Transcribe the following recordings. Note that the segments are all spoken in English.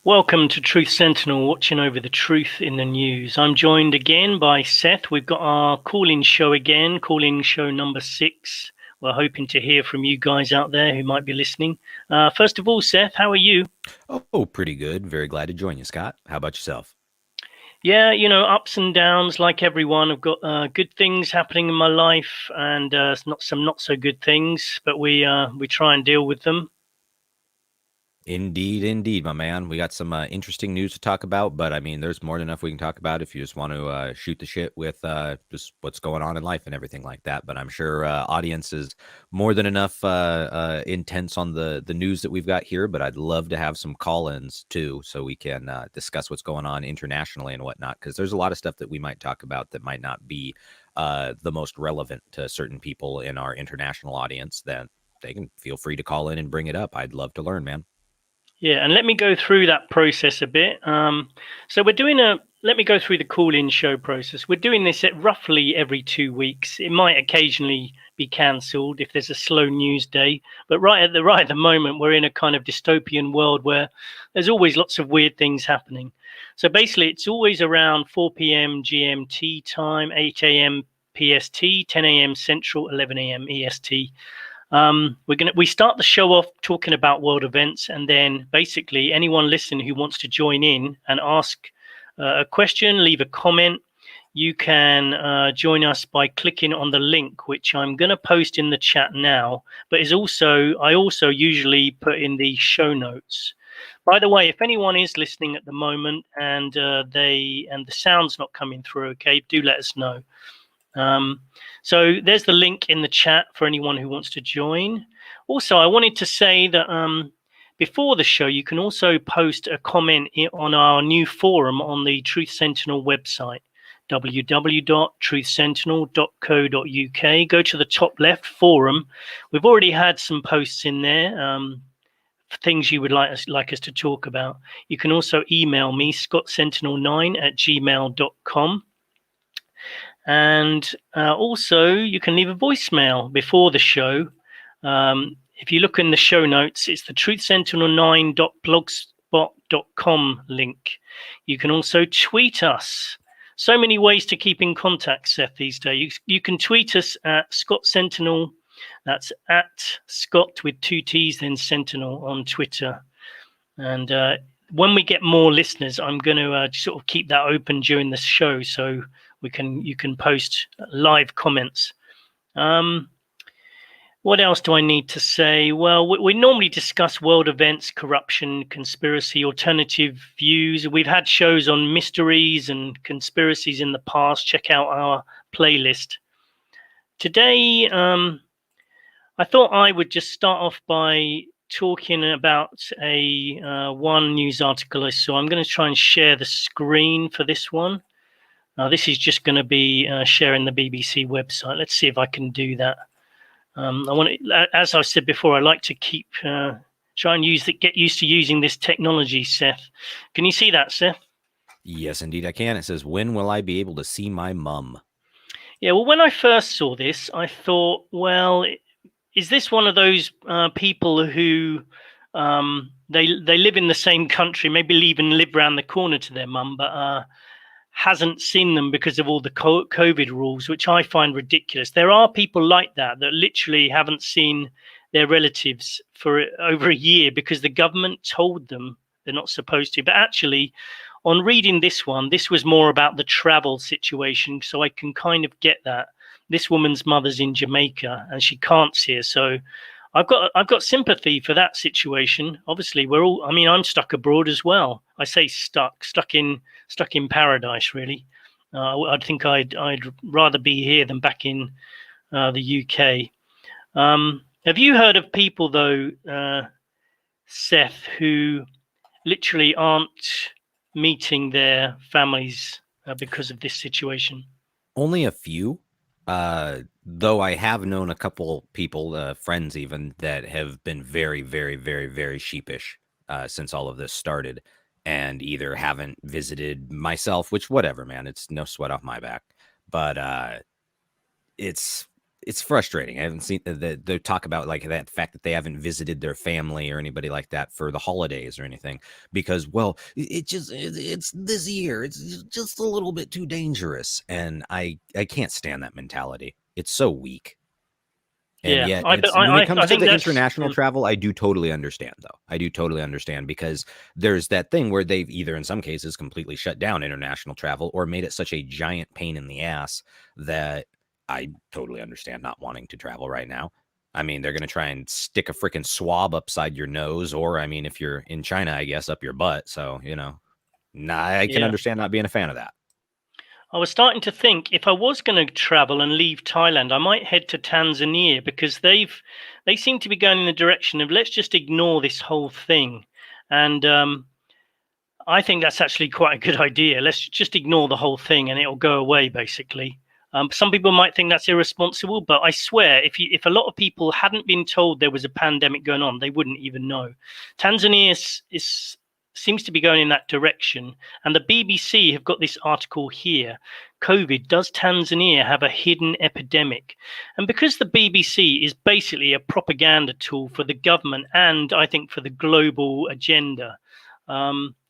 Welcome to Truth Sentinel, watching over the truth in the news. I'm joined again by Seth. We've got our call-in show again, call-in show number 6. We're hoping to hear from you guys out there who might be listening. First of all, Seth, how are you? Oh, pretty good. Very glad to join you, Scott. How about yourself? Yeah, ups and downs like everyone. I've got good things happening in my life and not so good things, but we try and deal with them. Indeed, my man. We got some interesting news to talk about, but I mean, there's more than enough we can talk about if you just want to shoot the shit with just what's going on in life and everything like that. But I'm sure audience is more than enough intense on the news that we've got here. But I'd love to have some call-ins too, so we can discuss what's going on internationally and whatnot. Because there's a lot of stuff that we might talk about that might not be the most relevant to certain people in our international audience. Then they can feel free to call in and bring it up. I'd love to learn, man. Yeah, and let me go through that process a bit. Let me go through the call-in show process. We're doing this at roughly every 2 weeks. It might occasionally be cancelled if there's a slow news day, but right at the moment, we're in a kind of dystopian world where there's always lots of weird things happening. So basically, it's always around 4 p.m. GMT time, 8 a.m. PST, 10 a.m. Central, 11 a.m. EST. We start the show off talking about world events, and then basically anyone listening who wants to join in and ask a question, leave a comment, you can join us by clicking on the link, which I'm going to post in the chat now, but I also usually put in the show notes. By the way, if anyone is listening at the moment and the sound's not coming through, okay, do let us know. So there's the link in the chat for anyone who wants to join. Also, I wanted to say that before the show, you can also post a comment on our new forum on the Truth Sentinel website, www.truthsentinel.co.uk. Go to the top left forum. We've already had some posts in there. Things you would like us to talk about. You can also email me, scottsentinel9@gmail.com. And also, you can leave a voicemail before the show. If you look in the show notes, it's the truthsentinel9.blogspot.com link. You can also tweet us. So many ways to keep in contact, Seth, these days. You can tweet us at Scott Sentinel. That's at Scott with 2 T's, then Sentinel on Twitter. And when we get more listeners, I'm going to sort of keep that open during the show, so you can post live comments. What else do I need to say? Well, we normally discuss world events, corruption, conspiracy, alternative views. We've had shows on mysteries and conspiracies in the past. Check out our playlist. Today, I thought I would just start off by talking about a one news article I saw. I'm going to try and share the screen for this one. This is just going to be sharing the BBC website. Let's see if I can do that. As I said before, I like to try and get used to using this technology, Seth. Can you see that, Seth? Yes, indeed, I can. It says, "When will I be able to see my mum?" Yeah, well, when I first saw this, I thought, well, is this one of those people who they live in the same country, maybe even live around the corner to their mum, but hasn't seen them because of all the COVID rules, which I find ridiculous. There are people like that literally haven't seen their relatives for over a year because the government told them they're not supposed to. But actually, on reading this one, this was more about the travel situation, so I can kind of get that. This woman's mother's in Jamaica and she can't see her, so I've got sympathy for that situation. Obviously, I'm stuck abroad as well. I say stuck in paradise, really. I think I'd rather be here than back in the UK. Have you heard of people though, Seth, who literally aren't meeting their families because of this situation? Only a few, though I have known a couple people, friends even, that have been very, very, very, very sheepish since all of this started, and either haven't visited myself, which whatever, man, it's no sweat off my back, but it's it's frustrating. I haven't seen the talk about like that fact that they haven't visited their family or anybody like that for the holidays or anything because, well, it's this year. It's just a little bit too dangerous, and I can't stand that mentality. It's so weak. And Yeah, yet, it's when it comes I to think the that's international travel, I do totally understand, though. I do totally understand because there's that thing where they've either, in some cases, completely shut down international travel or made it such a giant pain in the ass that I totally understand not wanting to travel right now. I mean, they're going to try and stick a freaking swab upside your nose, or I mean, if you're in China, I guess up your butt. So, nah, I can yeah. understand not being a fan of that. I was starting to think if I was going to travel and leave Thailand, I might head to Tanzania because they seem to be going in the direction of let's just ignore this whole thing, and I think that's actually quite a good idea. Let's just ignore the whole thing and it'll go away, basically. Some people might think that's irresponsible, but I swear, if a lot of people hadn't been told there was a pandemic going on, they wouldn't even know. Tanzania seems to be going in that direction, and the BBC have got this article here. COVID, does Tanzania have a hidden epidemic? And because the BBC is basically a propaganda tool for the government and I think for the global agenda,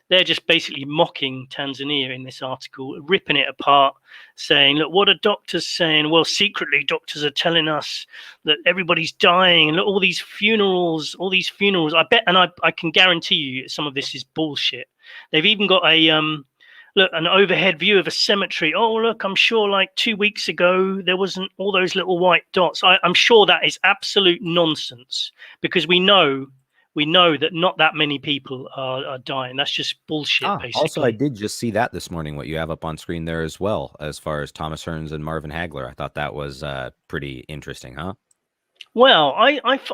they're just basically mocking Tanzania in this article, ripping it apart, saying, look, what are doctors saying? Well, secretly, doctors are telling us that everybody's dying. And look, all these funerals. I bet, and I can guarantee you some of this is bullshit. They've even got an overhead view of a cemetery. Oh, look, I'm sure like 2 weeks ago, there wasn't all those little white dots. I'm sure that is absolute nonsense because we know that not that many people are dying. That's just bullshit, Also, I basically. did just see that this morning, what you have up on screen there as well, as far as Thomas Hearns and Marvin Hagler. I thought that was pretty interesting, huh? Well,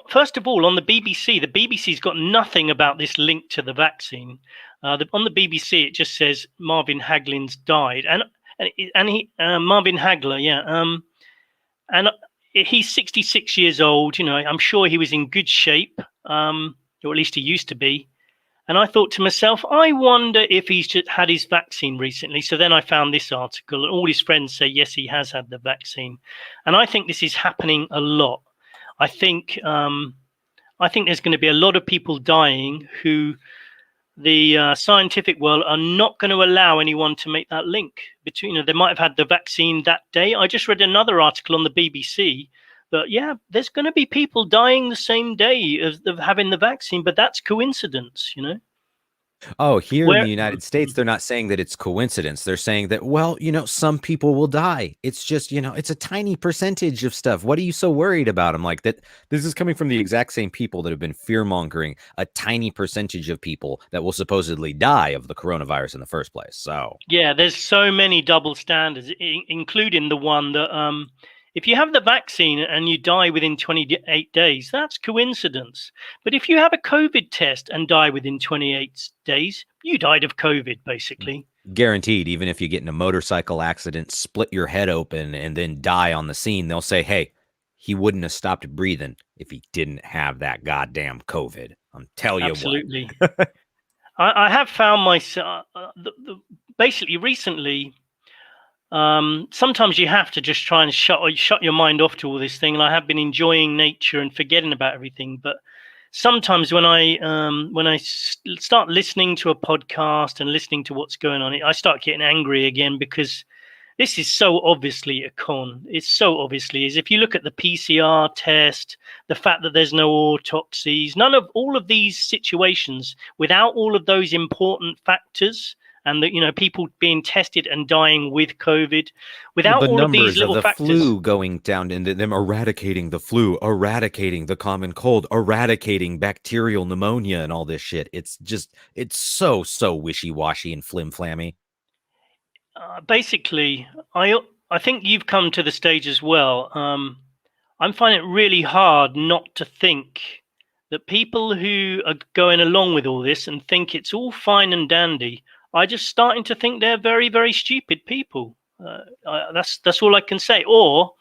first of all, on the BBC's got nothing about this link to the vaccine. On the BBC, it just says Marvin Haglin's died, and he Marvin Hagler, yeah, and he's 66 years old. I'm sure he was in good shape, or at least he used to be. And I thought to myself, I wonder if he's just had his vaccine recently. So then I found this article, and all his friends say, yes, he has had the vaccine. And I think this is happening a lot. I think there's going to be a lot of people dying who the scientific world are not going to allow anyone to make that link between. They might have had the vaccine that day. I just read another article on the BBC. But yeah, there's going to be people dying the same day of having the vaccine, but that's coincidence. Oh, here in Where the United States, they're not saying that it's coincidence. They're saying that, well, some people will die. It's just, it's a tiny percentage of stuff. What are you so worried about? I'm like, that this is coming from the exact same people that have been fear mongering a tiny percentage of people that will supposedly die of the coronavirus in the first place. So, Yeah, there's so many double standards, including the one that if you have the vaccine and you die within 28 days, that's coincidence. But if you have a COVID test and die within 28 days, you died of COVID, basically. guaranteed, even if you get in a motorcycle accident, split your head open, and then die on the scene, they'll say, hey, he wouldn't have stopped breathing if he didn't have that goddamn COVID. I'm telling you what. Absolutely. I have found myself basically recently. Sometimes you have to just try and shut your mind off to all this thing. And I have been enjoying nature and forgetting about everything. But sometimes when I start listening to a podcast and listening to what's going on, I start getting angry again because this is so obviously a con. It's so obviously is. If you look at the PCR test, the fact that there's no autopsies, none of all of these situations, without all of those important factors, and that people being tested and dying with COVID, Well, without the all of these numbers of little the factors. flu going down and them eradicating the flu, eradicating the common cold, eradicating bacterial pneumonia and all this shit. It's so wishy-washy and flim-flammy. Basically, I think you've come to the stage as well. I'm finding it really hard not to think that people who are going along with all this and think it's all fine and dandy are just starting to think they're very, very stupid people. That's all I can say. Or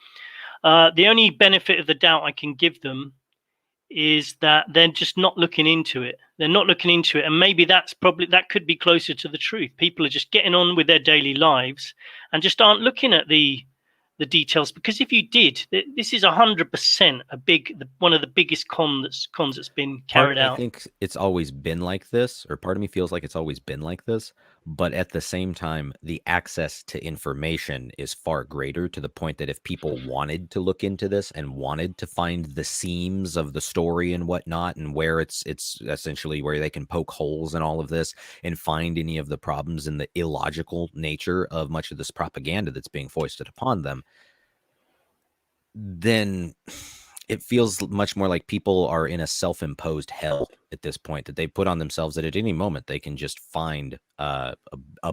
the only benefit of the doubt I can give them is that they're just not looking into it. They're not looking into it, and maybe that could be closer to the truth. People are just getting on with their daily lives and just aren't looking at the the details, because if you did, this is 100% one of the biggest cons that's been Part carried of me out. thinks it's always been like this, or part of me feels like it's always been like this. But at the same time, the access to information is far greater, to the point that if people wanted to look into this and wanted to find the seams of the story and whatnot, and where it's essentially where they can poke holes in all of this and find any of the problems and the illogical nature of much of this propaganda that's being foisted upon them, then it feels much more like people are in a self-imposed hell at this point that they put on themselves, that at any moment they can just find a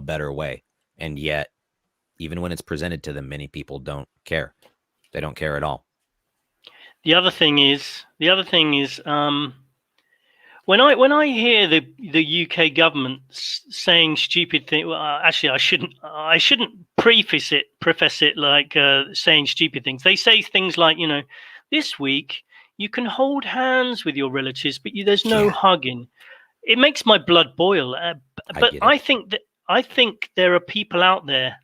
better way. And yet, even when it's presented to them, many people don't care. They don't care at all. The other thing is, when I hear the UK government saying stupid things, well, actually, I shouldn't preface it like saying stupid things. They say things like, this week you can hold hands with your relatives, but there's no hugging. It makes my blood boil. But I think there are people out there.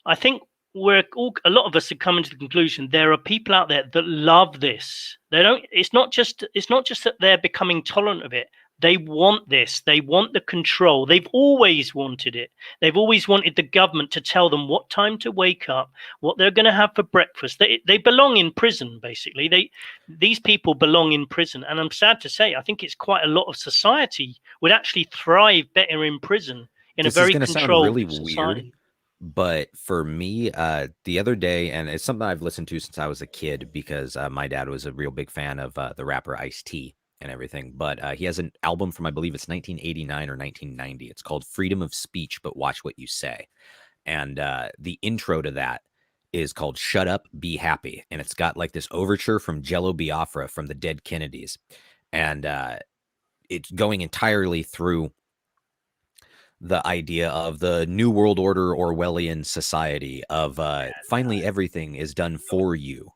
I think a lot of us have come to the conclusion there are people out there that love this. They don't. It's not just that they're becoming tolerant of it. They want this. They want the control. They've always wanted it. They've always wanted the government to tell them what time to wake up, what they're going to have for breakfast. They belong in prison, basically. These people belong in prison, and I'm sad to say, I think it's quite a lot of society would actually thrive better in prison, in a very controlled really society. weird. But for me, the other day, and it's something I've listened to since I was a kid, because my dad was a real big fan of the rapper Ice-T and everything. But he has an album from, I believe it's 1989 or 1990. It's called Freedom of Speech, but Watch What You Say. And the intro to that is called Shut Up, Be Happy. And it's got like this overture from Jello Biafra from the Dead Kennedys. And it's going entirely through the idea of the New World Order Orwellian society of finally everything is done for you.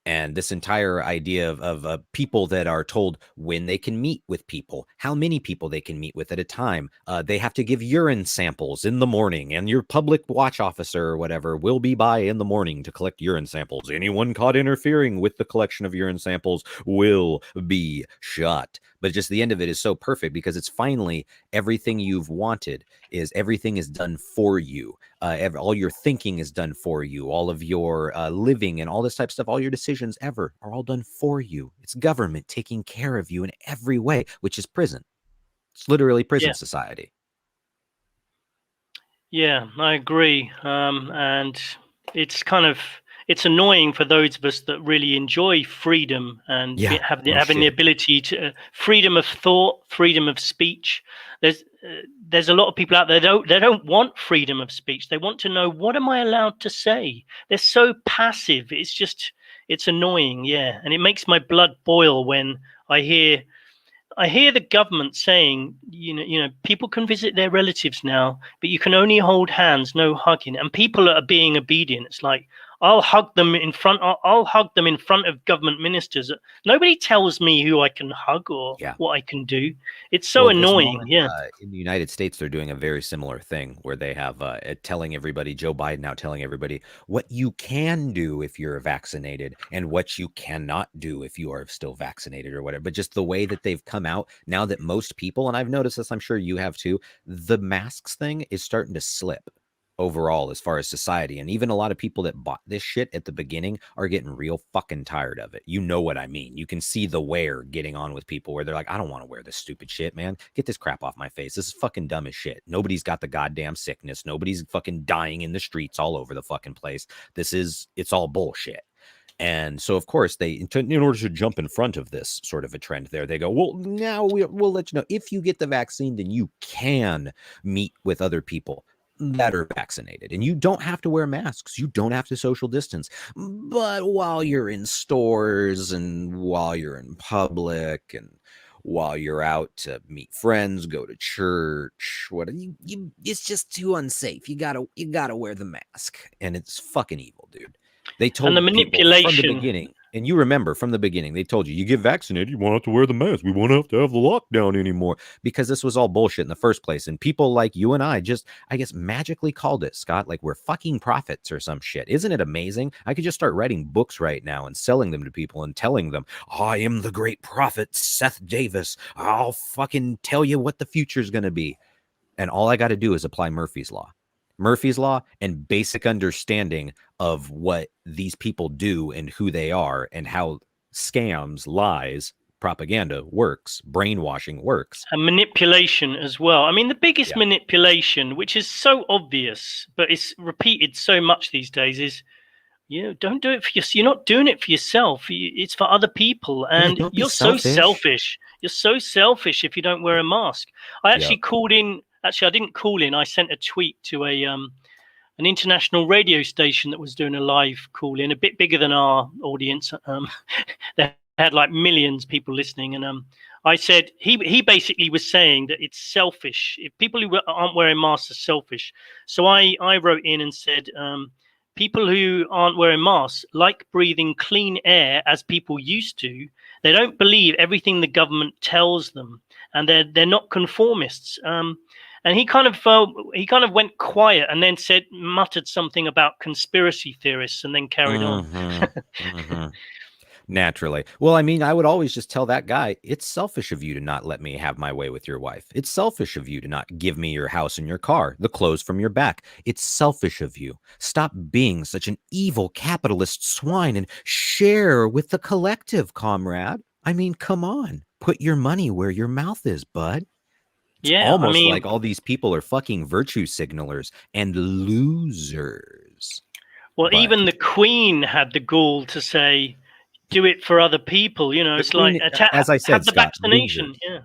And this entire idea of people that are told when they can meet with people, how many people they can meet with at a time. They have to give urine samples in the morning, and your public watch officer or whatever will be by in the morning to collect urine samples. Anyone caught interfering with the collection of urine samples will be shot. But just the end of it is so perfect, because it's finally everything you've wanted is everything is done for you. All your thinking is done for you. All of your living and all this type of stuff, all your decisions ever are all done for you. It's government taking care of you in every way, which is prison. It's literally prison society. Yeah, I agree. And it's annoying for those of us that really enjoy freedom and having the ability to freedom of thought, freedom of speech. There's a lot of people out there they don't want freedom of speech. They want to know, what am I allowed to say? They're so passive. It's annoying, yeah, and it makes my blood boil when I hear the government saying, people can visit their relatives now, but you can only hold hands, no hugging, and people are being obedient. It's like, I'll hug them in front of government ministers. Nobody tells me who I can hug or what I can do. It's so annoying. In the United States, they're doing a very similar thing, where they have telling everybody, Joe Biden now telling everybody what you can do if you're vaccinated and what you cannot do if you are still vaccinated or whatever. But just the way that they've come out now, that most people, and I've noticed this, I'm sure you have too, the masks thing is starting to slip overall as far as society. And even a lot of people that bought this shit at the beginning are getting real fucking tired of it. You know what I mean? You can see the wear getting on with people, where they're like, I don't want to wear this stupid shit, man. Get this crap off my face. This is fucking dumb as shit. Nobody's got the goddamn sickness. Nobody's fucking dying in the streets all over the fucking place. It's all bullshit. And so, of course, in order to jump in front of this sort of a trend there, they go, well, now we'll let you know, if you get the vaccine, then you can meet with other people that are vaccinated, and you don't have to wear masks. You don't have to social distance. But while you're in stores, and while you're in public, and while you're out to meet friends, go to church, it's just too unsafe. You gotta wear the mask, and it's fucking evil, dude. They told and the people manipulation from the beginning, And you remember from the beginning, they told you, you get vaccinated, you won't have to wear the mask. We won't have to have the lockdown anymore, because this was all bullshit in the first place. And people like you and I just, I guess, magically called it, Scott, like we're fucking prophets or some shit. Isn't it amazing? I could just start writing books right now and selling them to people and telling them, I am the great prophet Seth Davis. I'll fucking tell you what the future's going to be. And all I got to do is apply Murphy's Law. Murphy's Law and basic understanding of what these people do and who they are and how scams, lies, propaganda works, brainwashing works. And manipulation as well. I mean, the biggest manipulation, which is so obvious, but it's repeated so much these days, is don't do it for yourself. You're not doing it for yourself. It's for other people. And you're so selfish. You're so selfish if you don't wear a mask. I actually called in. Actually, I didn't call in. I sent a tweet to an international radio station that was doing a live call in, a bit bigger than our audience. They had like millions of people listening, and I said he basically was saying that it's selfish. If people who aren't wearing masks are selfish. So I wrote in and said, people who aren't wearing masks like breathing clean air as people used to. They don't believe everything the government tells them, and they're not conformists. And he kind of went quiet and then muttered something about conspiracy theorists and then carried on. Naturally. Well, I mean, I would always just tell that guy, it's selfish of you to not let me have my way with your wife. It's selfish of you to not give me your house and your car, the clothes from your back. It's selfish of you. Stop being such an evil capitalist swine and share with the collective, comrade. I mean, come on. Put your money where your mouth is, bud. It's almost like all these people are fucking virtue signalers and losers. Well, even the Queen had the gall to say, do it for other people. It's Queen, like, as I said, have the Scott, vaccination. Losers. Yeah.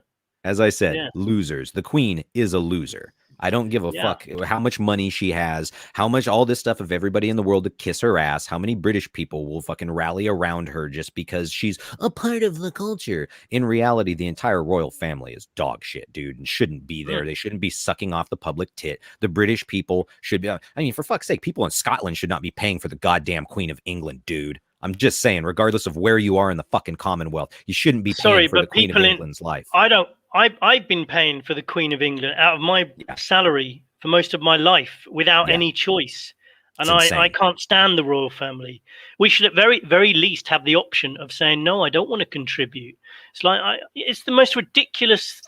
As I said, losers. The Queen is a loser. I don't give a fuck how much money she has, how much all this stuff of everybody in the world to kiss her ass, how many British people will fucking rally around her just because she's a part of the culture. In reality, the entire royal family is dog shit, dude, and shouldn't be there. They shouldn't be sucking off the public tit. The British people should be, I mean, for fuck's sake, people in Scotland should not be paying for the goddamn Queen of England, dude. I'm just saying, regardless of where you are in the fucking Commonwealth, you shouldn't be paying for the Queen of England's life. I've been paying for the Queen of England out of my salary for most of my life without any choice. And I can't stand the royal family. We should at very least have the option of saying, no, I don't want to contribute. It's like, it's the most ridiculous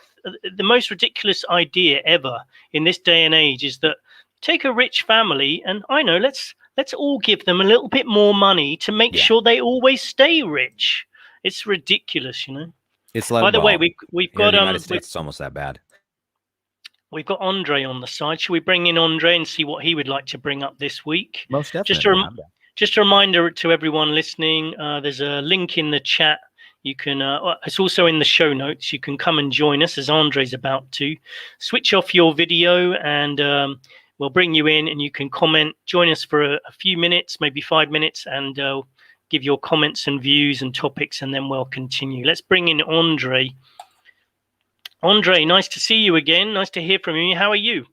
idea ever in this day and age is that take a rich family and let's all give them a little bit more money to make sure they always stay rich. It's ridiculous, It's like, by the way, we've got the United States. It's almost that bad. We've got Andre on the side. Should we bring in Andre and see what he would like to bring up this week? Most definitely. Just a reminder to everyone listening. There's a link in the chat. You can. It's also in the show notes. You can come and join us as Andre's about to. Switch off your video and we'll bring you in and you can comment. Join us for a few minutes, maybe 5 minutes, and give your comments and views and topics, and then we'll continue. Let's bring in Andre. Andre, nice to see you again. Nice to hear from you. How are you?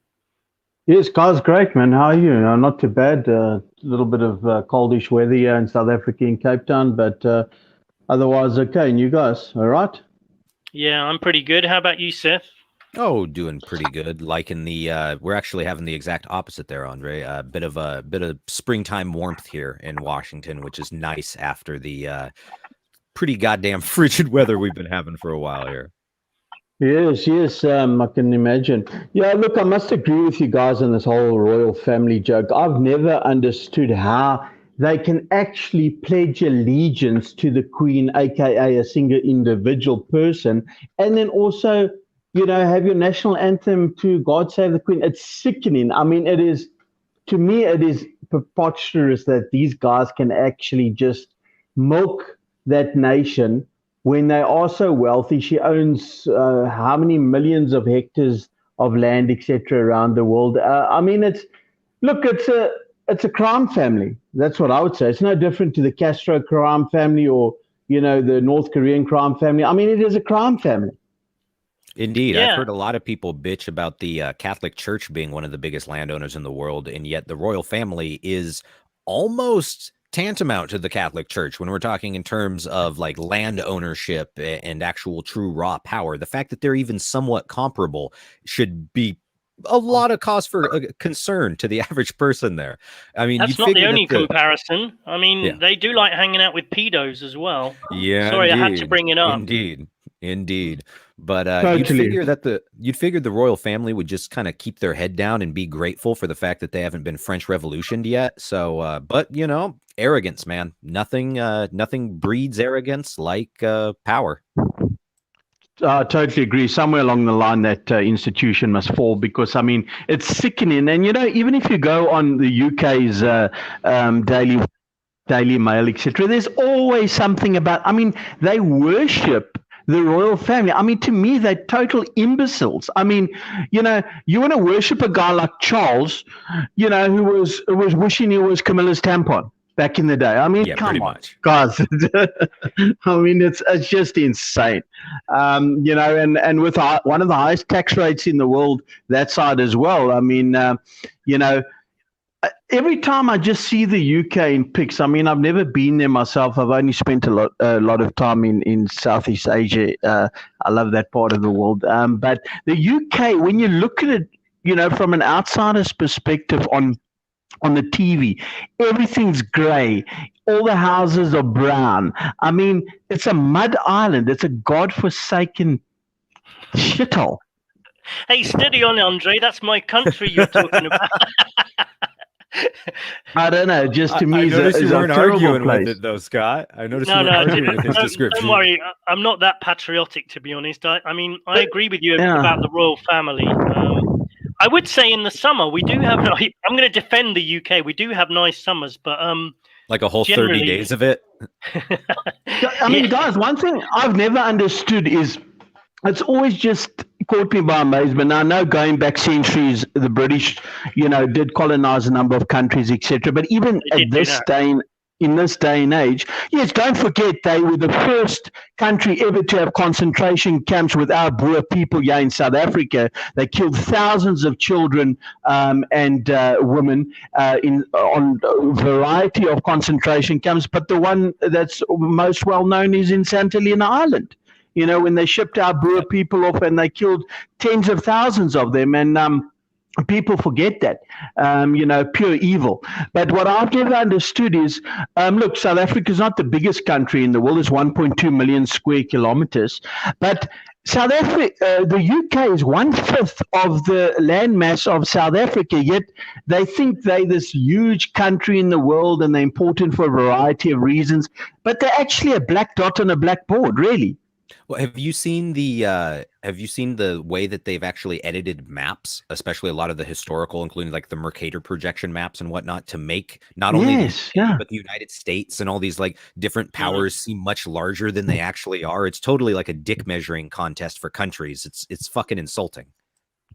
Yes, guys, great, man. How are you? Not too bad. A little bit of coldish weather here in South Africa in Cape Town, but otherwise okay. And you guys, all right? Yeah, I'm pretty good. How about you, Seth? Oh, doing pretty good. Liking the we're actually having the exact opposite there, Andre. A bit of springtime warmth here in Washington, which is nice after the pretty goddamn frigid weather we've been having for a while here. Yes, I can imagine. Yeah, look, I must agree with you guys on this whole royal family joke. I've never understood how they can actually pledge allegiance to the Queen, aka a single individual person, and then also, have your national anthem to God Save the Queen. It's sickening. I mean, to me, it is preposterous that these guys can actually just milk that nation when they are so wealthy. She owns how many millions of hectares of land, etc., around the world. I mean, it's a crime family. That's what I would say. It's no different to the Castro crime family or, the North Korean crime family. I mean, it is a crime family. Indeed. I've heard a lot of people bitch about the Catholic Church being one of the biggest landowners in the world, and yet the royal family is almost tantamount to the Catholic Church when we're talking in terms of like land ownership and actual true raw power. The fact that they're even somewhat comparable should be a lot of cause for concern to the average person there. I mean, that's not the only comparison. I mean, they do like hanging out with pedos as well. Yeah, sorry, I had to bring it up. Indeed. But Totally. you'd figure the royal family would just kind of keep their head down and be grateful for the fact that they haven't been French Revolutioned yet. So, but you know, arrogance, man. Nothing breeds arrogance like power. I totally agree. Somewhere along the line, that institution must fall, because I mean, it's sickening. And you know, even if you go on the UK's Daily Mail, etc., there's always something about. I mean, they worship the royal family. I mean, to me, they're total imbeciles. I mean, you know, you want to worship a guy like Charles, you know, who was wishing he was Camilla's tampon back in the day. I mean, come on, guys. I mean, it's just insane. You know, and with one of the highest tax rates in the world, that side as well. I mean, you know, every time I just see the UK in pics, I mean, I've never been there myself. I've only spent a lot of time in Southeast Asia. I love that part of the world. But the UK, when you look at it, you know, from an outsider's perspective on the TV, everything's grey. All the houses are brown. I mean, it's a mud island. It's a godforsaken shithole. Hey, steady on, Andre. That's my country you're talking about. I don't know. Just to me, I noticed you weren't arguing place. with it, though, Scott. I noticed you weren't arguing with his description. Don't worry, I'm not that patriotic, to be honest. I mean, I agree with you about the royal family. I would say in the summer we do have. I'm going to defend the UK. We do have nice summers, but like a whole 30 days of it. I mean, guys, one thing I've never understood is it's always just caught me by amazement. Now, I know going back centuries, the British, you know, did colonize a number of countries, etc. But even in this day and age, yes, don't forget they were the first country ever to have concentration camps with our Boer people here in South Africa. They killed thousands of children and women on a variety of concentration camps. But the one that's most well known is in Santa Helena Island. You know, when they shipped our Boer people off and they killed tens of thousands of them. And people forget that, you know, pure evil. But what I've never understood is, look, South Africa is not the biggest country in the world. It's 1.2 million square kilometers. But South Africa, the UK is 1/5 of the land mass of South Africa, yet they think they're this huge country in the world and they're important for a variety of reasons. But they're actually a black dot on a blackboard, really. Well, have you seen the way that they've actually edited maps, especially a lot of the historical, including like the Mercator projection maps and whatnot, to make not only but the United States and all these like different powers seem much larger than they actually are? It's totally like a dick measuring contest for countries. It's fucking insulting.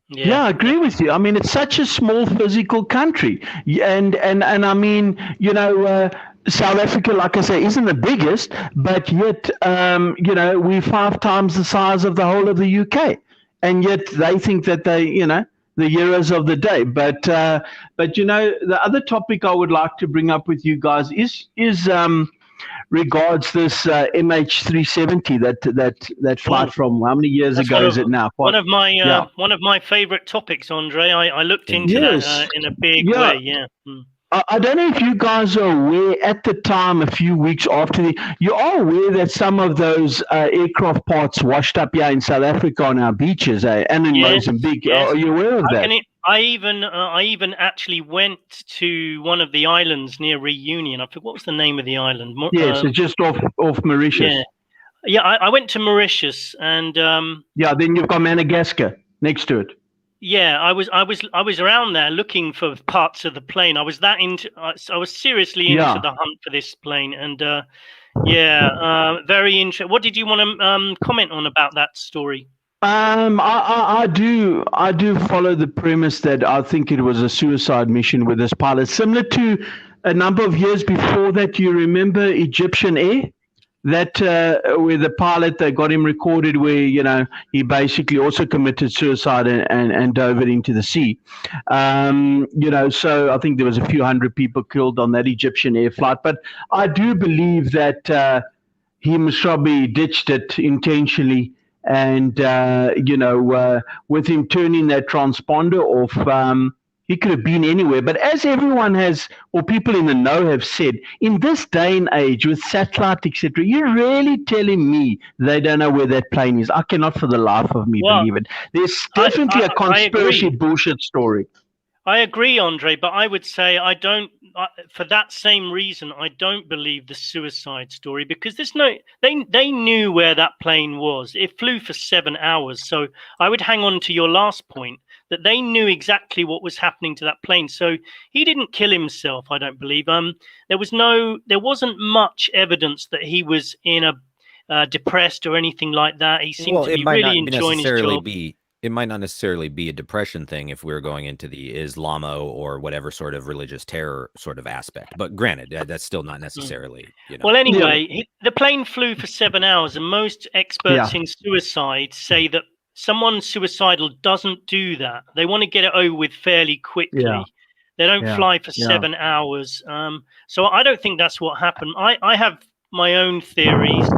Yeah, I agree with you. I mean, it's such a small physical country, and I mean, you know. South Africa, like I say, isn't the biggest, but yet, you know, we're 5 times the size of the whole of the UK, and yet they think that they, you know, the heroes of the day. But you know, the other topic I would like to bring up with you guys is regards this MH370 that flight from how many years ago is it now? One of my favorite topics, Andre. I looked into that in a big way. Yeah. I don't know if you guys are aware, at the time, a few weeks after you are aware that some of those aircraft parts washed up here in South Africa on our beaches, and in Mozambique. Are you aware of that? I even actually went to one of the islands near Reunion. I forgot what was the name of the island. Yes, it's just off Mauritius. Yeah, I went to Mauritius, and then you've got Madagascar next to it. Yeah, I was around there looking for parts of the plane. I was seriously into the hunt for this plane, and very interesting. What did you want to comment on about that story? I do follow the premise that I think it was a suicide mission with this pilot, similar to a number of years before that. You remember Egyptian Air? that where the pilot, they got him recorded where, he basically also committed suicide and dove it into the sea. So I think there was a few hundred people killed on that Egyptian air flight. But I do believe that he must probably ditched it intentionally. And, with him turning that transponder off, he could have been anywhere. But as everyone has, or people in the know have said, in this day and age with satellite, etc., you're really telling me they don't know where that plane is? I cannot for the life of me believe it. There's definitely a conspiracy bullshit story. I agree, Andre, but I would say for that same reason, I don't believe the suicide story, because they knew where that plane was. It flew for 7 hours. So I would hang on to your last point, that they knew exactly what was happening to that plane. So he didn't kill himself, I don't believe. There wasn't much evidence that he was depressed or anything like that. He seemed to be really enjoying his job. It might not necessarily be a depression thing if we're going into the Islamo or whatever sort of religious terror sort of aspect. But granted, that's still not necessarily, Well, anyway, the plane flew for 7 hours, and most experts in suicide say that someone suicidal doesn't do that. They want to get it over with fairly quickly. Yeah. They don't fly for 7 hours. So I don't think that's what happened. I have my own theories.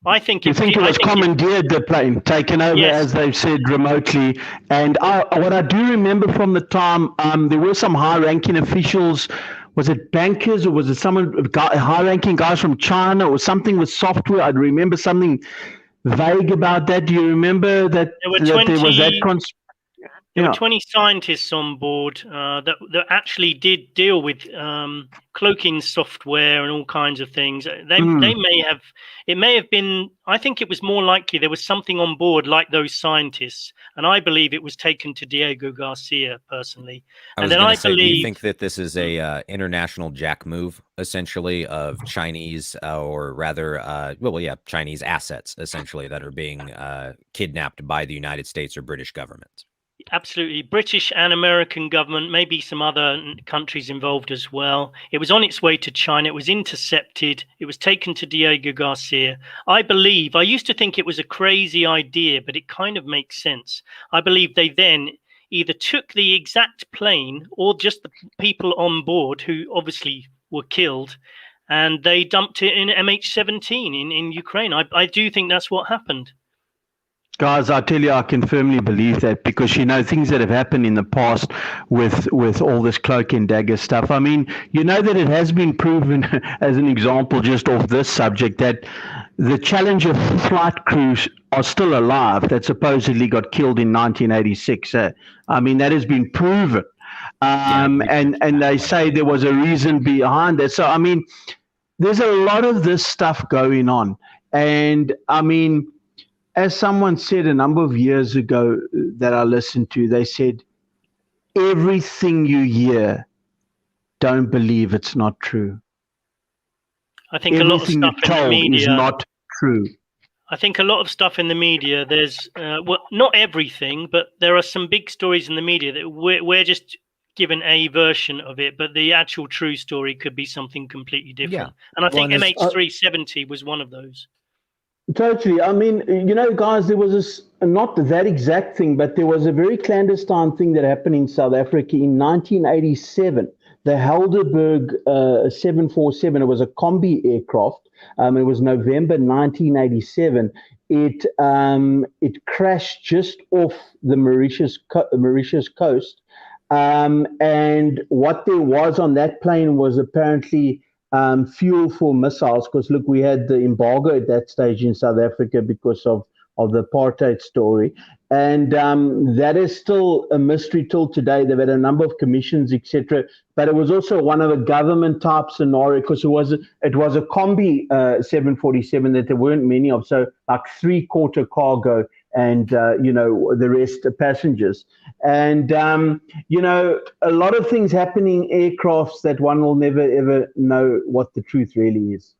I think it was commandeered, the plane, taken over, as they've said, remotely. And what I do remember from the time, there were some high-ranking officials. Was it bankers, or was it high-ranking guys from China, or something with software? I remember something vague about that. Do you remember that there was that There were 20 scientists on board that actually did deal with cloaking software and all kinds of things. It may have been, I think it was more likely there was something on board like those scientists. And I believe it was taken to Diego Garcia personally. Do you think that this is a international jack move, essentially, of Chinese, or rather, Chinese assets, essentially, that are being kidnapped by the United States or British government? Absolutely. British and American government, maybe some other countries involved as well. It was on its way to China. It was intercepted. It was taken to Diego Garcia. I used to think it was a crazy idea, but it kind of makes sense. I believe they then either took the exact plane or just the people on board who obviously were killed, and they dumped it in MH370 in Ukraine. I do think that's what happened. Guys, I tell you, I can firmly believe that, because, things that have happened in the past with all this cloak and dagger stuff. I mean, that it has been proven, as an example, just off this subject, that the Challenger flight crews are still alive that supposedly got killed in 1986. I mean, that has been proven. And they say there was a reason behind that. So, I mean, there's a lot of this stuff going on. And, I mean, as someone said a number of years ago that I listened to, they said, everything you hear, don't believe it's not true. I think a lot of stuff in the media is not true. I think a lot of stuff in the media, there's, not everything, but there are some big stories in the media that we're just given a version of it, but the actual true story could be something completely different. Yeah. And I think MH370 was one of those. Totally. I mean, guys, there was this, not that exact thing, but there was a very clandestine thing that happened in South Africa in 1987. The Helderberg 747, it was a combi aircraft. It was November 1987. It crashed just off the Mauritius coast. And what there was on that plane was apparently fuel for missiles, because look, we had the embargo at that stage in South Africa because of the apartheid story, and that is still a mystery till today. They've had a number of commissions, etc., but it was also one of a government type scenario, because it was a combi 747 that there weren't many of, so like 3/4 cargo and the rest are passengers. And a lot of things happening in aircrafts that one will never ever know what the truth really is.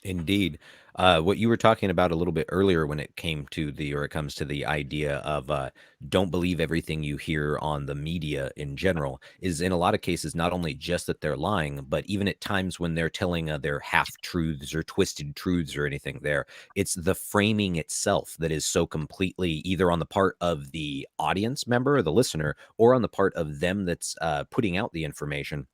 Indeed. What you were talking about a little bit earlier when it comes to the idea of don't believe everything you hear on the media in general is in a lot of cases not only just that they're lying, but even at times when they're telling their half truths or twisted truths or anything there, it's the framing itself that is so completely either on the part of the audience member or the listener or on the part of them that's putting out the information.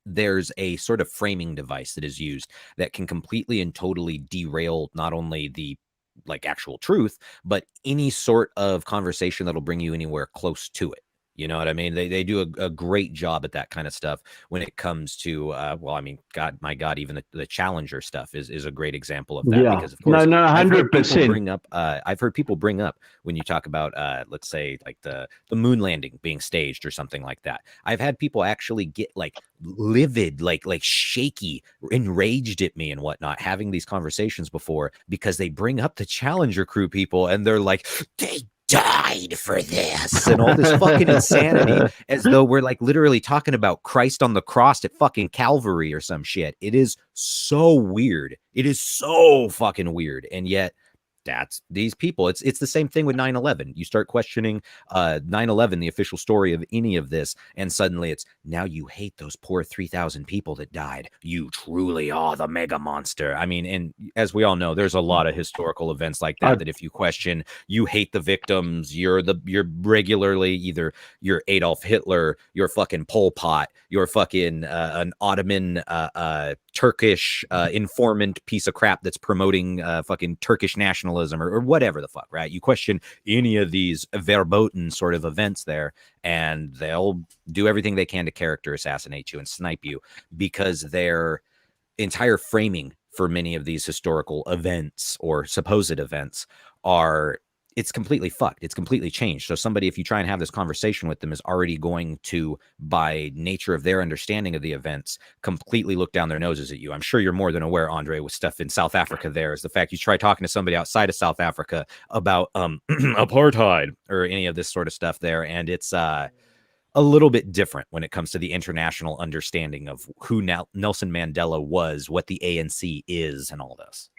There's a sort of framing device that is used that can completely and totally derail not only the like actual truth, but any sort of conversation that'll bring you anywhere close to it. You know what I mean? They do a great job at that kind of stuff when it comes to, well, I mean, my God, even the Challenger stuff is a great example of that. Yeah. Because, of course, No, I've heard people 100%. bring up, when you talk about, let's say, like the moon landing being staged or something like that. I've had people actually get like livid, like shaky, enraged at me and whatnot, having these conversations before because they bring up the Challenger crew people and they're like, they died for this and all this fucking insanity as though we're like literally talking about Christ on the cross at fucking Calvary or some shit. It is so weird. It is so fucking weird. And yet that's these people. It's the same thing with 9/11. You start questioning 9/11, the official story of any of this, and suddenly it's now you hate those poor 3,000 people that died. You truly are the mega monster. I mean, and as we all know, there's a lot of historical events like that that if you question, you hate the victims. You're regularly either you're Adolf Hitler, you're fucking Pol Pot, you're fucking an Ottoman Turkish informant piece of crap that's promoting fucking Turkish nationalism or whatever the fuck, right? You question any of these verboten sort of events there, and they'll do everything they can to character assassinate you and snipe you because their entire framing for many of these historical events or supposed events it's completely fucked. It's completely changed. So somebody, if you try and have this conversation with them, is already going to, by nature of their understanding of the events, completely look down their noses at you. I'm sure you're more than aware, Andre, with stuff in South Africa there is the fact you try talking to somebody outside of South Africa about apartheid or any of this sort of stuff there. And it's a little bit different when it comes to the international understanding of who Nelson Mandela was, what the ANC is, and all this.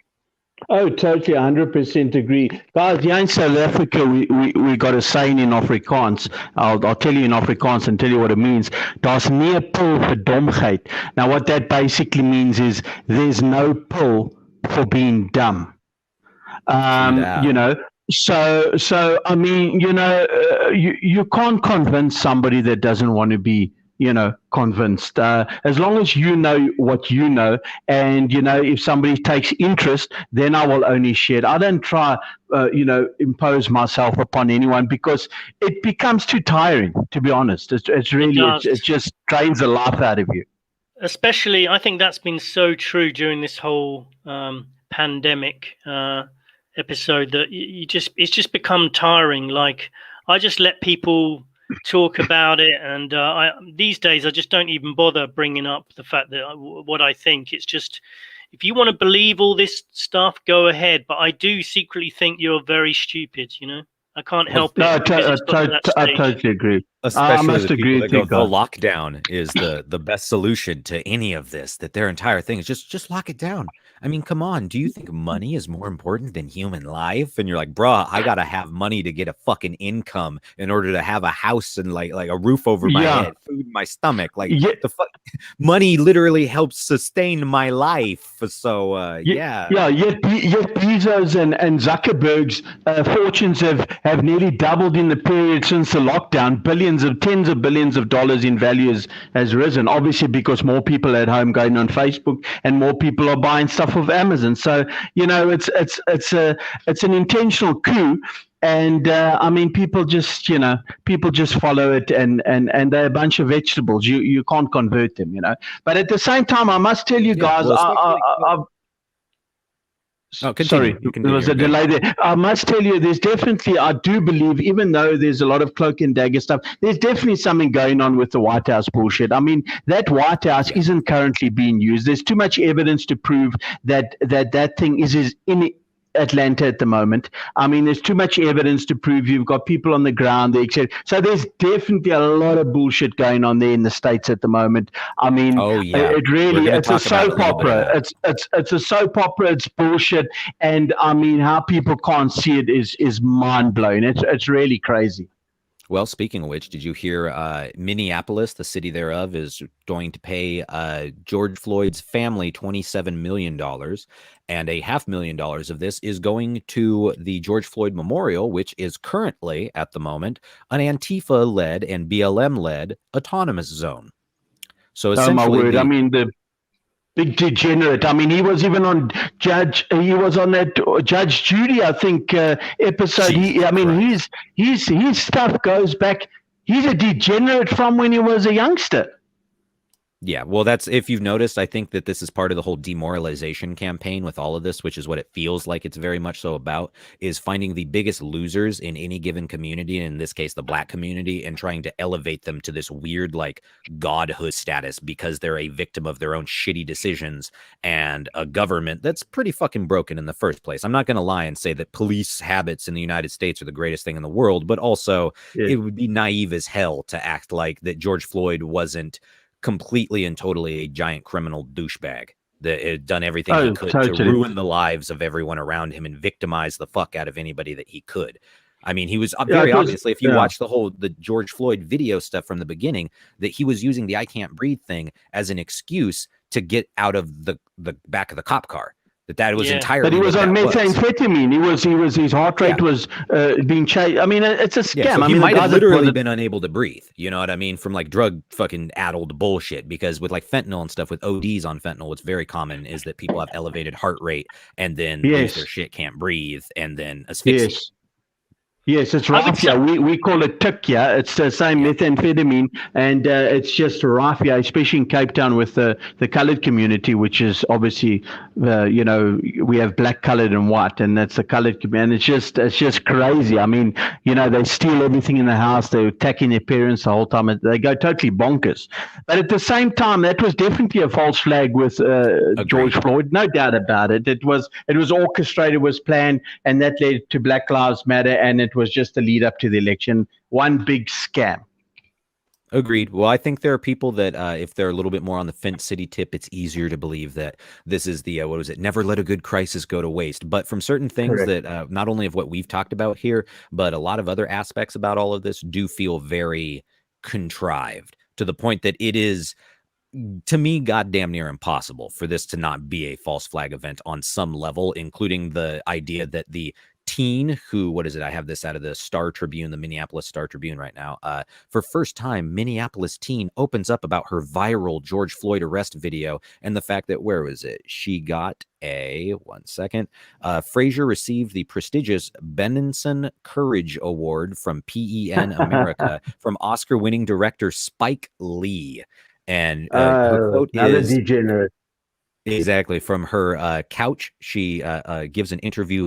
Oh, totally, 100% agree. Guys, here in South Africa, we got a saying in Afrikaans. I'll tell you in Afrikaans and tell you what it means. Daar's nie 'n pill vir domheid. Now, what that basically means is there's no pill for being dumb. You know, so I mean, you know, you can't convince somebody that doesn't want to be, you know, convinced. As long as you know what you know, and you know, if somebody takes interest, then I will only share it. I don't try, you know, impose myself upon anyone because it becomes too tiring. To be honest, it's really it just drains the life out of you. Especially, I think that's been so true during this whole pandemic episode that it's just become tiring. Like I just let people talk about it, and these days I just don't even bother bringing up the fact that what I think. It's just, if you want to believe all this stuff, go ahead, but I do secretly think you're very stupid, you know. I can't help it. I totally agree. Especially I must agree with you. The lockdown is the best solution to any of this. That their entire thing is just lock it down. I mean, come on. Do you think money is more important than human life? And you're like, bruh, I gotta have money to get a fucking income in order to have a house and like a roof over my head, food in my stomach. Like the fuck, money literally helps sustain my life. So Yet Bezos and Zuckerberg's fortunes have nearly doubled in the period since the lockdown. Tens of billions of dollars in value has risen, obviously because more people at home going on Facebook and more people are buying stuff off Amazon. So, you know, it's an intentional coup. And I mean, people just follow it, and they're a bunch of vegetables. You can't convert them, you know. But at the same time, I must tell you guys, Sorry, there was a delay there. I must tell you, there's definitely, I do believe, even though there's a lot of cloak and dagger stuff, there's definitely something going on with the White House bullshit. I mean, that White House isn't currently being used. There's too much evidence to prove that thing is Atlanta at the moment. I mean, there's too much evidence to prove. You've got people on the ground there, etc. So there's definitely a lot of bullshit going on there in the States at the moment. I mean, Oh yeah, it really, it's a soap opera. It's a soap opera. It's bullshit. And I mean, how people can't see it is mind blowing. It's really crazy. Well, speaking of which, did you hear Minneapolis, the city thereof, is going to pay George Floyd's family $27 million, and $500,000 of this is going to the George Floyd Memorial, which is currently, at the moment, an Antifa-led and BLM-led autonomous zone. So essentially, oh my word! I mean, the big degenerate. I mean, he was even on He was on that Judge Judy, I think, episode. His stuff goes back. He's a degenerate from when he was a youngster. Yeah, well, that's, if you've noticed, I think that this is part of the whole demoralization campaign with all of this, which is what it feels like it's very much so about, is finding the biggest losers in any given community, in this case, the Black community, and trying to elevate them to this weird, like, godhood status because they're a victim of their own shitty decisions and a government that's pretty fucking broken in the first place. I'm not going to lie and say that police habits in the United States are the greatest thing in the world, but also it would be naive as hell to act like that George Floyd wasn't completely and totally a giant criminal douchebag that had done everything he could to ruin the lives of everyone around him and victimize the fuck out of anybody that he could. I mean, he was very obviously, if you watch the George Floyd video stuff from the beginning, that he was using the I can't breathe thing as an excuse to get out of the back of the cop car. That was entirely. But he was on methamphetamine. His heart rate was being changed. I mean, it's a scam. Yeah, so I mean, he might have literally been unable to breathe. You know what I mean? From like drug fucking addled bullshit. Because with like fentanyl and stuff, with ODs on fentanyl, what's very common is that people have elevated heart rate and then lose their shit, can't breathe, and then asphyxia. Yes, it's raffia. We call it tikya. It's the same methamphetamine, and it's just raffia, especially in Cape Town with the coloured community, which is obviously, we have black, coloured, and white, and that's the coloured community. And it's just crazy. I mean, they steal everything in the house. They're attacking their parents the whole time. They go totally bonkers. But at the same time, that was definitely a false flag with George Floyd, no doubt about it. It was orchestrated, was planned, and that led to Black Lives Matter, and it was just a lead up to the election. One big scam. Agreed. Well, I think there are people that if they're a little bit more on the fence city tip, it's easier to believe that this is the, never let a good crisis go to waste. But from certain things that not only of what we've talked about here, but a lot of other aspects about all of this do feel very contrived, to the point that it is, to me, goddamn near impossible for this to not be a false flag event on some level, including the idea that the teen who, I have this out of the Star Tribune, the Minneapolis Star Tribune right now. For first time, Minneapolis teen opens up about her viral George Floyd arrest video and the fact that, she got Frazier received the prestigious Benenson Courage Award from PEN America from Oscar-winning director Spike Lee. And her quote is degenerate. Exactly. From her couch, she gives an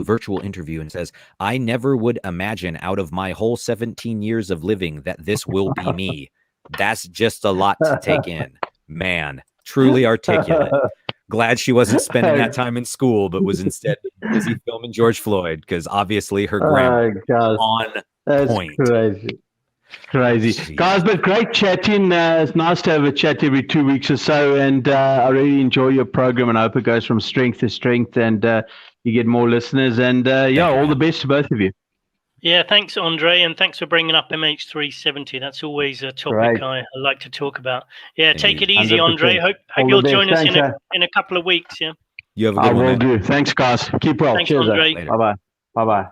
virtual interview, and says, "I never would imagine out of my whole 17 years of living that this will be me." That's just a lot to take in. Man, truly articulate. Glad she wasn't spending that time in school, but was instead busy filming George Floyd, because obviously her grammar on point. Crazy. Guys, but great chatting. It's nice to have a chat every 2 weeks or so, and I really enjoy your program, and I hope it goes from strength to strength, and you get more listeners, and all the best to both of you. Yeah, thanks, Andre, and thanks for bringing up MH370. That's always a topic I like to talk about. Yeah, take it easy, 100%. Andre. Hope you'll join us in a couple of weeks. Yeah, you have a good one. I will do. Thanks, guys. Keep well. Thanks, cheers, Andre. Bye-bye.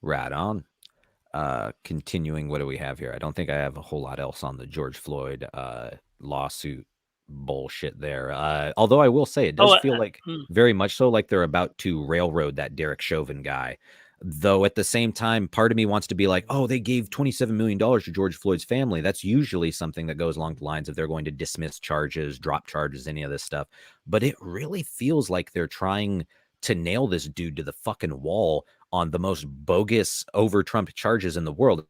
Right on. Continuing, what do we have here? I don't think I have a whole lot else on the George Floyd lawsuit bullshit there. Although I will say it does feel like very much so like they're about to railroad that Derek Chauvin guy. Though at the same time, part of me wants to be like, oh, they gave $27 million to George Floyd's family. That's usually something that goes along the lines of they're going to dismiss charges, drop charges, any of this stuff. But it really feels like they're trying to nail this dude to the fucking wall on the most bogus, over Trump charges in the world.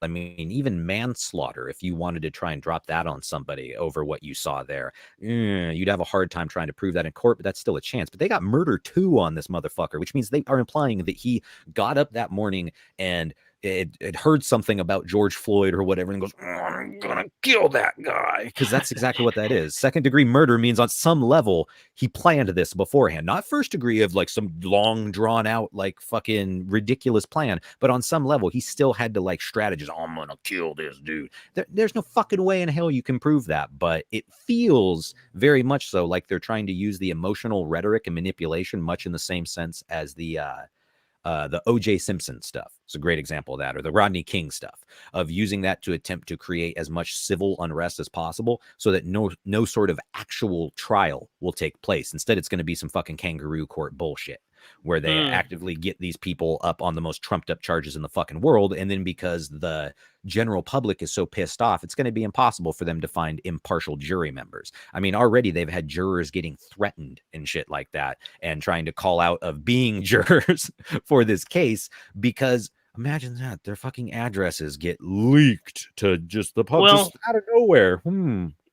I mean, even manslaughter, if you wanted to try and drop that on somebody over what you saw there, you'd have a hard time trying to prove that in court, but that's still a chance. But they got murder too on this motherfucker, which means they are implying that he got up that morning and it heard something about George Floyd or whatever and goes, I'm gonna kill that guy, because that's exactly what that is. Second degree murder means on some level he planned this beforehand, not first degree of like some long drawn out like fucking ridiculous plan, but on some level he still had to like strategize. Oh, I'm gonna kill this dude. There's no fucking way in hell you can prove that, but it feels very much so like they're trying to use the emotional rhetoric and manipulation much in the same sense as the O.J. Simpson stuff. It's a great example of that, or the Rodney King stuff, of using that to attempt to create as much civil unrest as possible so that no sort of actual trial will take place. Instead, it's going to be some fucking kangaroo court bullshit where they actively get these people up on the most trumped up charges in the fucking world. And then because the general public is so pissed off, it's going to be impossible for them to find impartial jury members. I mean, already they've had jurors getting threatened and shit like that and trying to call out of being jurors for this case, because imagine that their fucking addresses get leaked to just the public, just out of nowhere.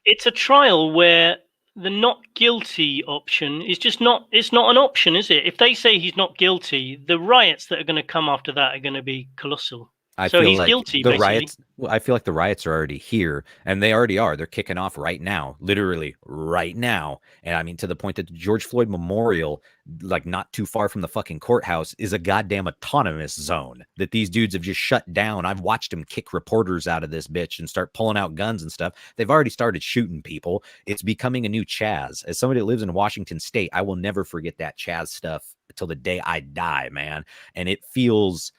It's a trial where the not guilty option is just not, it's not an option, is it? If they say he's not guilty, the riots that are going to come after that are going to be colossal. So he's like guilty, the basically. riots. Well, I feel like the riots are already here, and they already are. They're kicking off right now, literally right now. And I mean, to the point that the George Floyd Memorial, like not too far from the fucking courthouse, is a goddamn autonomous zone that these dudes have just shut down. I've watched them kick reporters out of this bitch and start pulling out guns and stuff. They've already started shooting people. It's becoming a new Chaz. As somebody that lives in Washington State, I will never forget that Chaz stuff until the day I die, man. And it feels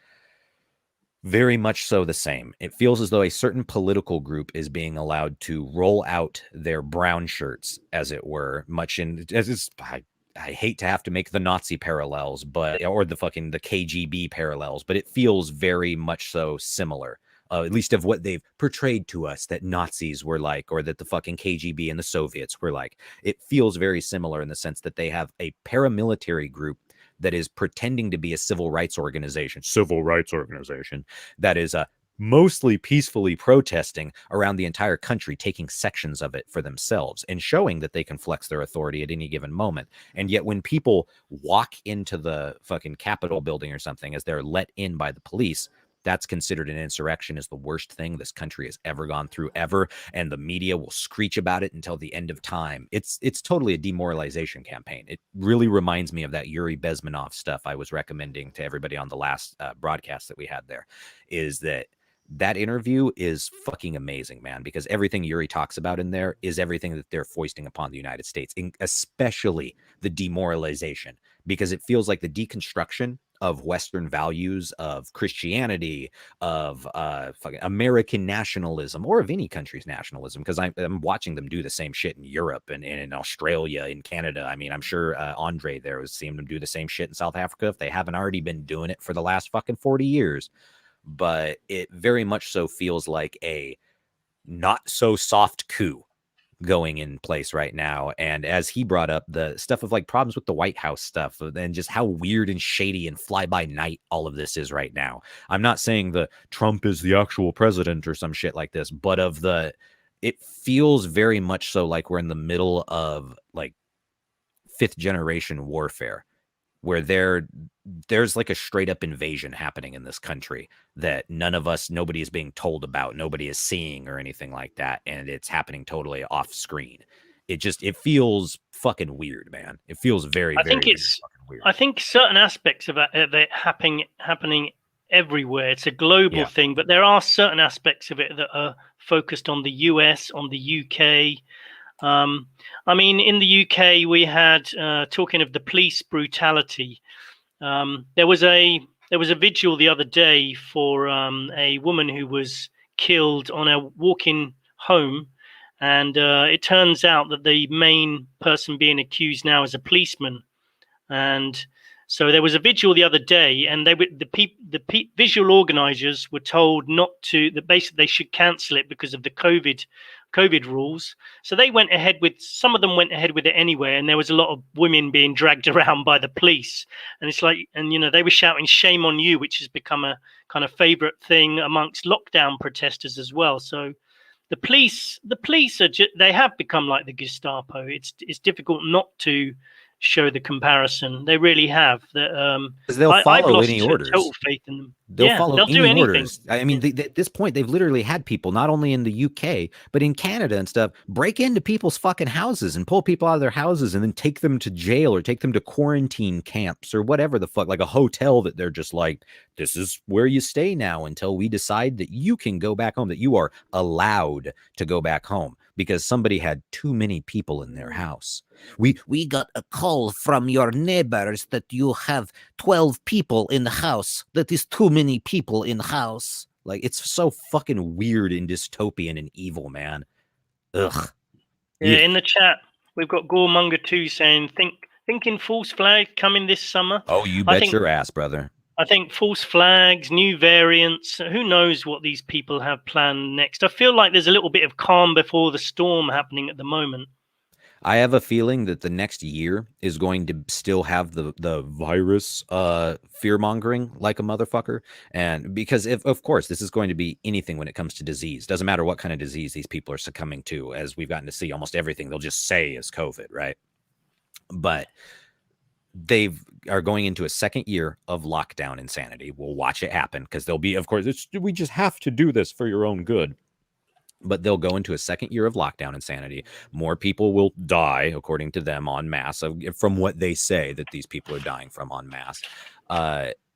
very much so the same. It feels as though a certain political group is being allowed to roll out their brown shirts, as it were, much in as it's. I hate to have to make the Nazi parallels, but or the KGB parallels, but it feels very much so similar. At least of what they've portrayed to us that Nazis were like, or that the fucking KGB and the Soviets were like. It feels very similar in the sense that they have a paramilitary group that is pretending to be a civil rights organization that is mostly peacefully protesting around the entire country, taking sections of it for themselves and showing that they can flex their authority at any given moment. And yet when people walk into the fucking Capitol building or something as they're let in by the police, that's considered an insurrection, is the worst thing this country has ever gone through ever. And the media will screech about it until the end of time. It's totally a demoralization campaign. It really reminds me of that Yuri Bezmenov stuff I was recommending to everybody on the last broadcast that we had there, is that interview is fucking amazing, man, because everything Yuri talks about in there is everything that they're foisting upon the United States, especially the demoralization, because it feels like the deconstruction of Western values, of Christianity, of fucking American nationalism, or of any country's nationalism, because I'm watching them do the same shit in Europe and in Australia, in Canada. I mean, I'm sure Andre there was seeing them do the same shit in South Africa if they haven't already been doing it for the last fucking 40 years. But it very much so feels like a not so soft coup going in place right now. And as he brought up the stuff of like problems with the White House stuff and just how weird and shady and fly by night all of this is right now. I'm not saying that Trump is the actual president or some shit like this, but it feels very much so like we're in the middle of like 5th generation warfare, where there's like a straight up invasion happening in this country that nobody is being told about, nobody is seeing or anything like that. And it's happening totally off screen. It feels fucking weird, man. It feels very fucking weird. I think certain aspects of it happening everywhere. It's a global thing, but there are certain aspects of it that are focused on the US, on the UK. I mean, in the UK, we had talking of the police brutality. There was a vigil the other day for a woman who was killed on a walk-in home, and it turns out that the main person being accused now is a policeman. And so there was a vigil the other day, and the visual organizers were told that basically they should cancel it because of the COVID rules. So they went ahead with, some of them went ahead with it anyway, and there was a lot of women being dragged around by the police. And it's like, and you know, they were shouting "shame on you," which has become a kind of favorite thing amongst lockdown protesters as well. So the police are they have become like the Gestapo. It's difficult not to show the comparison. They really have. That because they'll I've follow lost any total orders. faith in them. They'll Yeah, follow they'll do any anything. orders. I mean, at this point, they've literally had people, not only in the UK, but in Canada and stuff, break into people's fucking houses and pull people out of their houses and then take them to jail or take them to quarantine camps or whatever the fuck, like a hotel that they're just like, this is where you stay now until we decide that you can go back home, that you are allowed to go back home because somebody had too many people in their house. We got a call from your neighbors that you have 12 people in the house. That is too many people in the house. Like, it's so fucking weird and dystopian and evil, man. Ugh. Yeah, in the chat, we've got Goremonger2 saying, thinking false flag coming this summer. Oh, you bet your ass, brother. I think false flags, new variants, who knows what these people have planned next. I feel like there's a little bit of calm before the storm happening at the moment. I have a feeling that the next year is going to still have the virus fear mongering like a motherfucker. And because of course, this is going to be anything when it comes to disease. Doesn't matter what kind of disease these people are succumbing to, as we've gotten to see almost everything they'll just say is COVID, right? But they are going into a second year of lockdown insanity. We'll watch it happen because they'll be, of course, we just have to do this for your own good. But they'll go into a second year of lockdown insanity. More people will die, according to them, en masse, from what they say that these people are dying from en masse.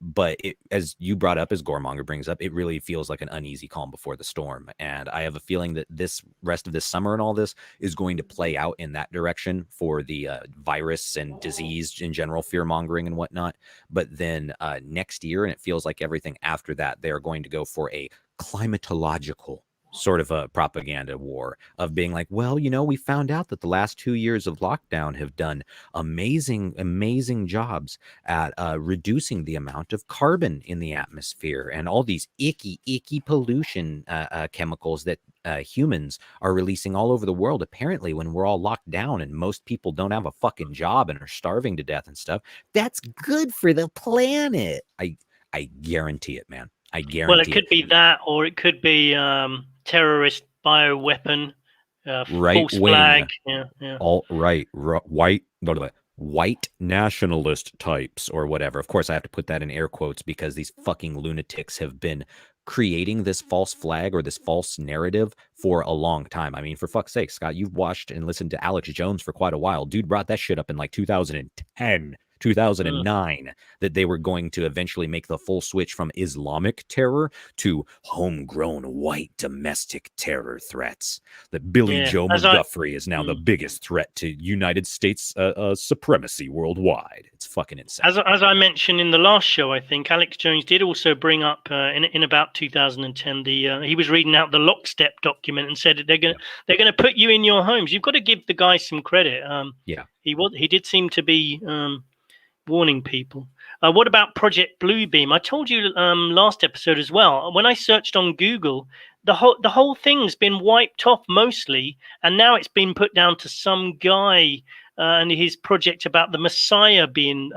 But as you brought up, as Goremonger brings up, it really feels like an uneasy calm before the storm. And I have a feeling that this rest of this summer and all this is going to play out in that direction for the virus and disease in general, fear mongering and whatnot. But then next year, and it feels like everything after that, they're going to go for a climatological sort of a propaganda war of being like, well, you know, we found out that the last 2 years of lockdown have done amazing jobs at reducing the amount of carbon in the atmosphere and all these icky pollution chemicals that humans are releasing all over the world. Apparently, when we're all locked down and most people don't have a fucking job and are starving to death and stuff, that's good for the planet. I guarantee it, man. I guarantee. Well, it could be that, or it could be terrorist bioweapon, false flag. Yeah. All right, white nationalist types or whatever. Of course, I have to put that in air quotes because these fucking lunatics have been creating this false flag or this false narrative for a long time. I mean, for fuck's sake, Scott, you've watched and listened to Alex Jones for quite a while. Dude brought that shit up in like 2010. 2009, that they were going to eventually make the full switch from Islamic terror to homegrown white domestic terror threats. That Billy Joe McGuffrey is now the biggest threat to United States supremacy worldwide. It's fucking insane. As I mentioned in the last show, I think Alex Jones did also bring up in about 2010 he was reading out the Lockstep document and said that they're gonna put you in your homes. You've got to give the guy some credit. He did seem to be warning people. What about Project Bluebeam? I told you last episode as well. When I searched on Google, the whole thing's been wiped off mostly, and now it's been put down to some guy and his project about the Messiah being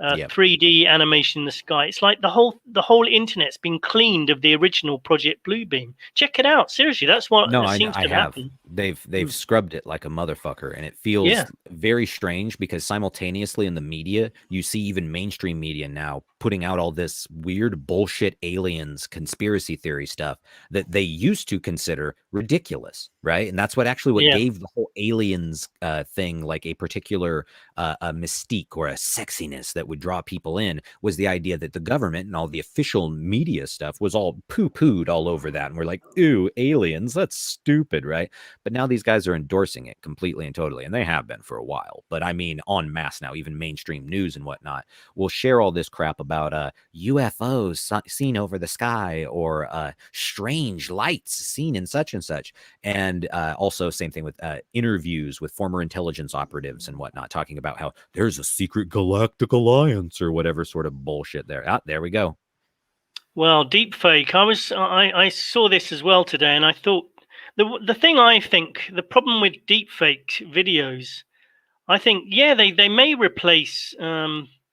3D animation in the sky. It's like the whole internet's been cleaned of the original Project Bluebeam. Check it out. Seriously, that's what seems to happen. They've scrubbed it like a motherfucker, and it feels very strange because simultaneously in the media, you see even mainstream media now putting out all this weird bullshit aliens conspiracy theory stuff that they used to consider ridiculous, right? And that's what gave the whole aliens thing like a particular a mystique or a sexiness that would draw people in, was the idea that the government and all the official media stuff was all poo-pooed all over that, and we're like, ooh, aliens, that's stupid, right? But now these guys are endorsing it completely and totally, and they have been for a while. But I mean, en masse now, even mainstream news and whatnot will share all this crap about UFOs seen over the sky or strange lights seen in such and such. And also same thing with interviews with former intelligence operatives and whatnot, talking about how there's a secret galactic alliance or whatever sort of bullshit there. There we go. Well, deepfake. I saw this as well today, and I thought The thing I think the problem with deepfake videos, I think, yeah, they may replace.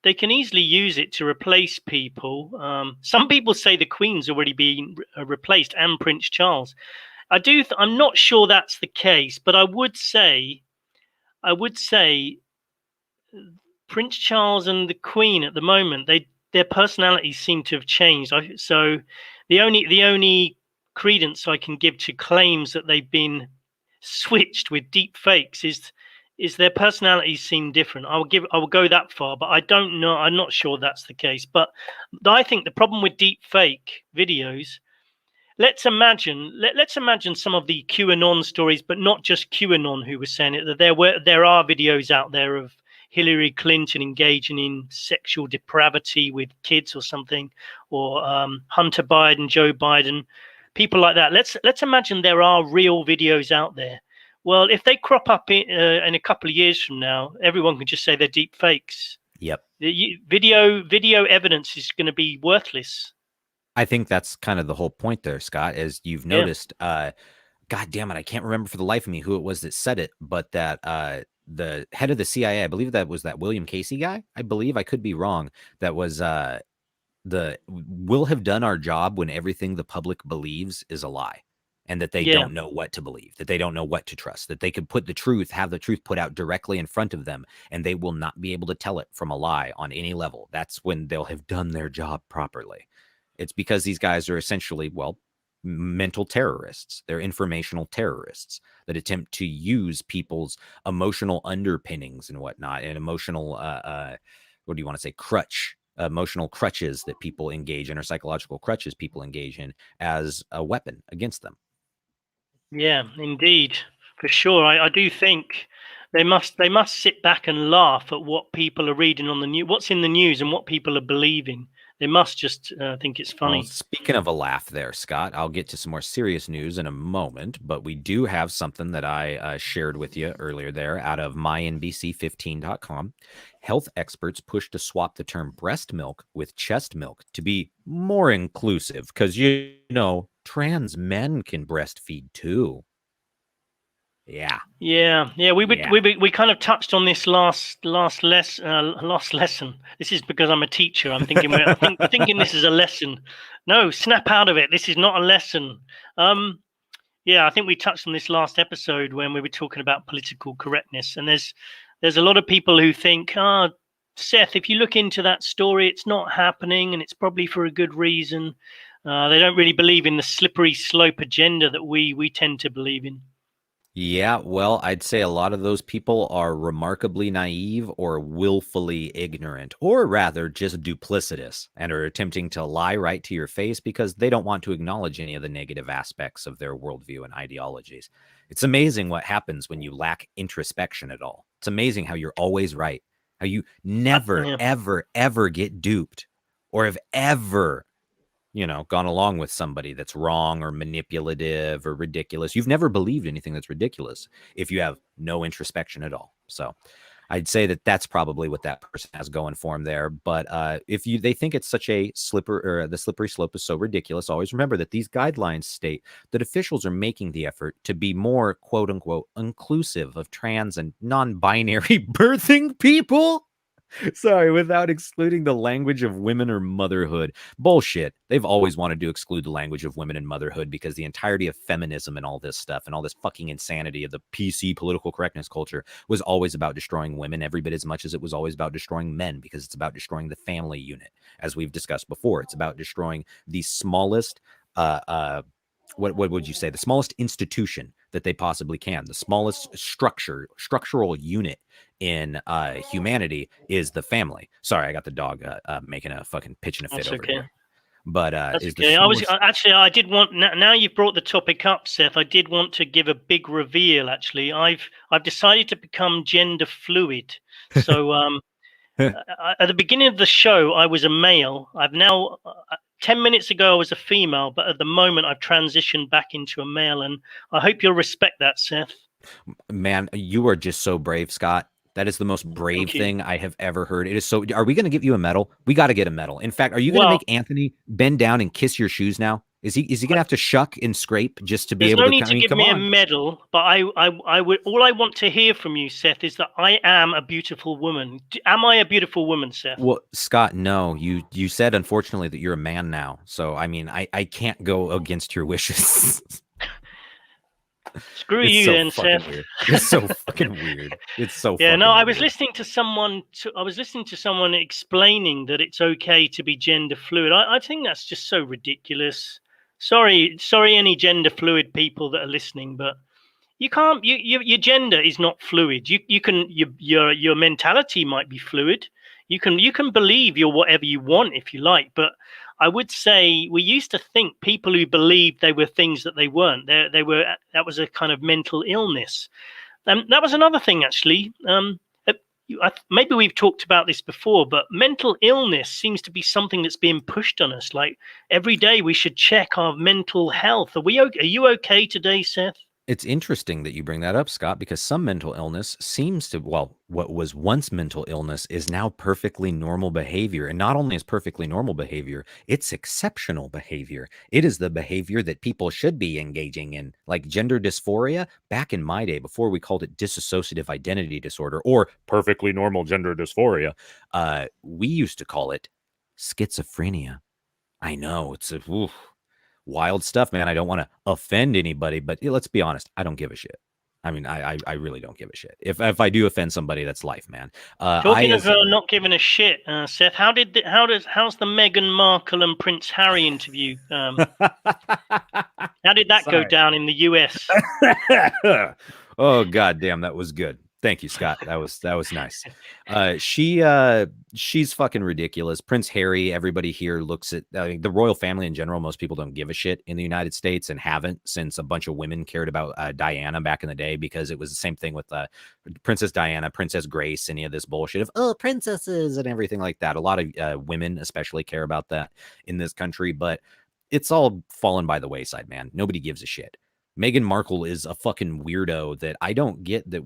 They can easily use it to replace people. Some people say the Queen's already been replaced and Prince Charles. I'm not sure that's the case, but I would say Prince Charles and the Queen at the moment, their personalities seem to have changed. So the only credence I can give to claims that they've been switched with deep fakes is their personalities seem different. I will go that far, but I don't know. I'm not sure that's the case. But I think the problem with deep fake videos. Let's imagine some of the QAnon stories, but not just QAnon who was saying it. That there are videos out there of Hillary Clinton engaging in sexual depravity with kids or something, or Hunter Biden, Joe Biden, people like that. Let's imagine there are real videos out there. Well, if they crop up in a couple of years from now, everyone can just say they're deep fakes. Yep. The video evidence is going to be worthless. I think that's kind of the whole point there, Scott, as you've noticed. God damn it, I can't remember for the life of me who it was that said it, but that the head of the CIA, I believe that was that William Casey guy. I believe, I could be wrong. That was we'll have done our job when everything the public believes is a lie, and that they don't know what to believe, that they don't know what to trust, that they could have the truth put out directly in front of them, and they will not be able to tell it from a lie on any level. That's when they'll have done their job properly. It's because these guys are essentially, well, mental terrorists. They're informational terrorists that attempt to use people's emotional underpinnings and whatnot, and emotional, what do you want to say, emotional crutches that people engage in, or psychological crutches people engage in, as a weapon against them. Yeah, indeed, for sure. I do think they must sit back and laugh at what people are reading on the news, what's in the news, and what people are believing. They must just think it's funny. Well, speaking of a laugh there, Scott, I'll get to some more serious news in a moment, but we do have something that I shared with you earlier there out of mynbc15.com. Health experts push to swap the term breast milk with chest milk to be more inclusive, because, you know, trans men can breastfeed too. Yeah. We kind of touched on this last lesson. This is because I'm a teacher. I'm thinking thinking this is a lesson. No, snap out of it. This is not a lesson. I think we touched on this last episode when we were talking about political correctness, and there's a lot of people who think, Seth, if you look into that story, it's not happening, and it's probably for a good reason. They don't really believe in the slippery slope agenda that we tend to believe in. Yeah, well, I'd say a lot of those people are remarkably naive or willfully ignorant, or rather just duplicitous, and are attempting to lie right to your face because they don't want to acknowledge any of the negative aspects of their worldview and ideologies. It's amazing what happens when you lack introspection at all. It's amazing how you're always right, how you never, ever get duped, or have ever gone along with somebody that's wrong or manipulative or ridiculous. You've never believed anything that's ridiculous if you have no introspection at all. So I'd say that that's probably what that person has going for him there. But if they think it's such a the slippery slope is so ridiculous, always remember that these guidelines state that officials are making the effort to be more, quote unquote, inclusive of trans and non-binary birthing people. Sorry, without excluding the language of women or motherhood. Bullshit. They've always wanted to exclude the language of women and motherhood, because the entirety of feminism and all this stuff and all this fucking insanity of the PC political correctness culture was always about destroying women every bit as much as it was always about destroying men, because it's about destroying the family unit. As we've discussed before, it's about destroying the smallest, what would you say? The smallest institution that they possibly can. The smallest structural unit in humanity is the family. Sorry, I got the dog making a fucking pitching a fit over here. But that's okay. I did want, now you've brought the topic up, Seth, I did want to give a big reveal. Actually, I've decided to become gender fluid. So at the beginning of the show, I was a male. I've now 10 minutes ago, I was a female, but at the moment, I've transitioned back into a male, and I hope you'll respect that, Seth. Man, you are just so brave, Scott. That is the most brave thing I have ever heard. It is so. Are we going to give you a medal? We got to get a medal. In fact, are you going to make Anthony bend down and kiss your shoes now? Is he gonna have to shuck and scrape just to be There's able no to? need I to mean, give come me a on. medal, but I would. All I want to hear from you, Seth, is that I am a beautiful woman. Am I a beautiful woman, Seth? Well, Scott, no. You said unfortunately that you're a man now, so I mean, I can't go against your wishes. Screw It's you so then, fucking Seth. weird. It's so fucking weird. It's so Yeah, fucking no, I weird. was listening to someone. I was listening to someone explaining that it's okay to be gender fluid. I think that's just so ridiculous. Sorry, any gender fluid people that are listening, but you can't. Your gender is not fluid. You can your mentality might be fluid. You can believe you're whatever you want if you like, but I would say we used to think people who believed they were things that they weren't. They were, that was a kind of mental illness. And that was another thing, actually. Maybe we've talked about this before, but mental illness seems to be something that's being pushed on us. Like every day, we should check our mental health. Are you okay today, Seth? It's interesting that you bring that up, Scott, because some mental illness seems to, well, what was once mental illness is now perfectly normal behavior. And not only is perfectly normal behavior, it's exceptional behavior. It is the behavior that people should be engaging in, like gender dysphoria. Back in my day, before we called it dissociative identity disorder or perfectly normal gender dysphoria, we used to call it schizophrenia. I know it's wild stuff, man. I don't want to offend anybody, but let's be honest. I don't give a shit. I mean, I really don't give a shit. If I do offend somebody, that's life, man. Talking of not giving a shit, Seth, how's the Meghan Markle and Prince Harry interview? How did that go down in the US? Oh god damn, that was good. Thank you, Scott. That was nice. She's fucking ridiculous. Prince Harry, everybody here looks at the royal family in general. Most people don't give a shit in the United States and haven't since a bunch of women cared about Diana back in the day, because it was the same thing with Princess Diana, Princess Grace, any of this bullshit of princesses and everything like that. A lot of women especially care about that in this country, but it's all fallen by the wayside, man. Nobody gives a shit. Meghan Markle is a fucking weirdo that I don't get, that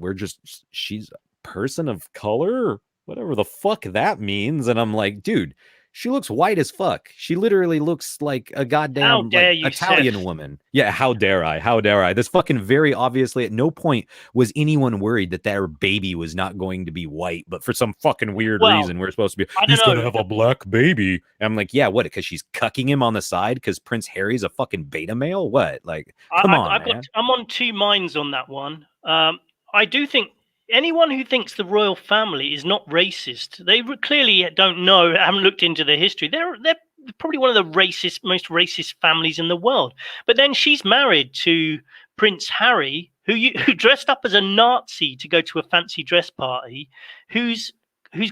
she's a person of color, whatever the fuck that means. And I'm like, dude, she looks white as fuck. She literally looks like a goddamn Italian Seth? woman. Yeah, how dare I? How dare I? This fucking very obviously, at no point was anyone worried that their baby was not going to be white, but for some fucking weird reason, we're supposed to be, he's going to have a black baby. And I'm like, yeah, what? Because she's cucking him on the side because Prince Harry's a fucking beta male? What? Like, come on, man. I'm on two minds on that one. I do think anyone who thinks the royal family is not racist, they clearly don't know, haven't looked into their history. They're probably one of the most racist families in the world. But then she's married to Prince Harry, who dressed up as a Nazi to go to a fancy dress party, whose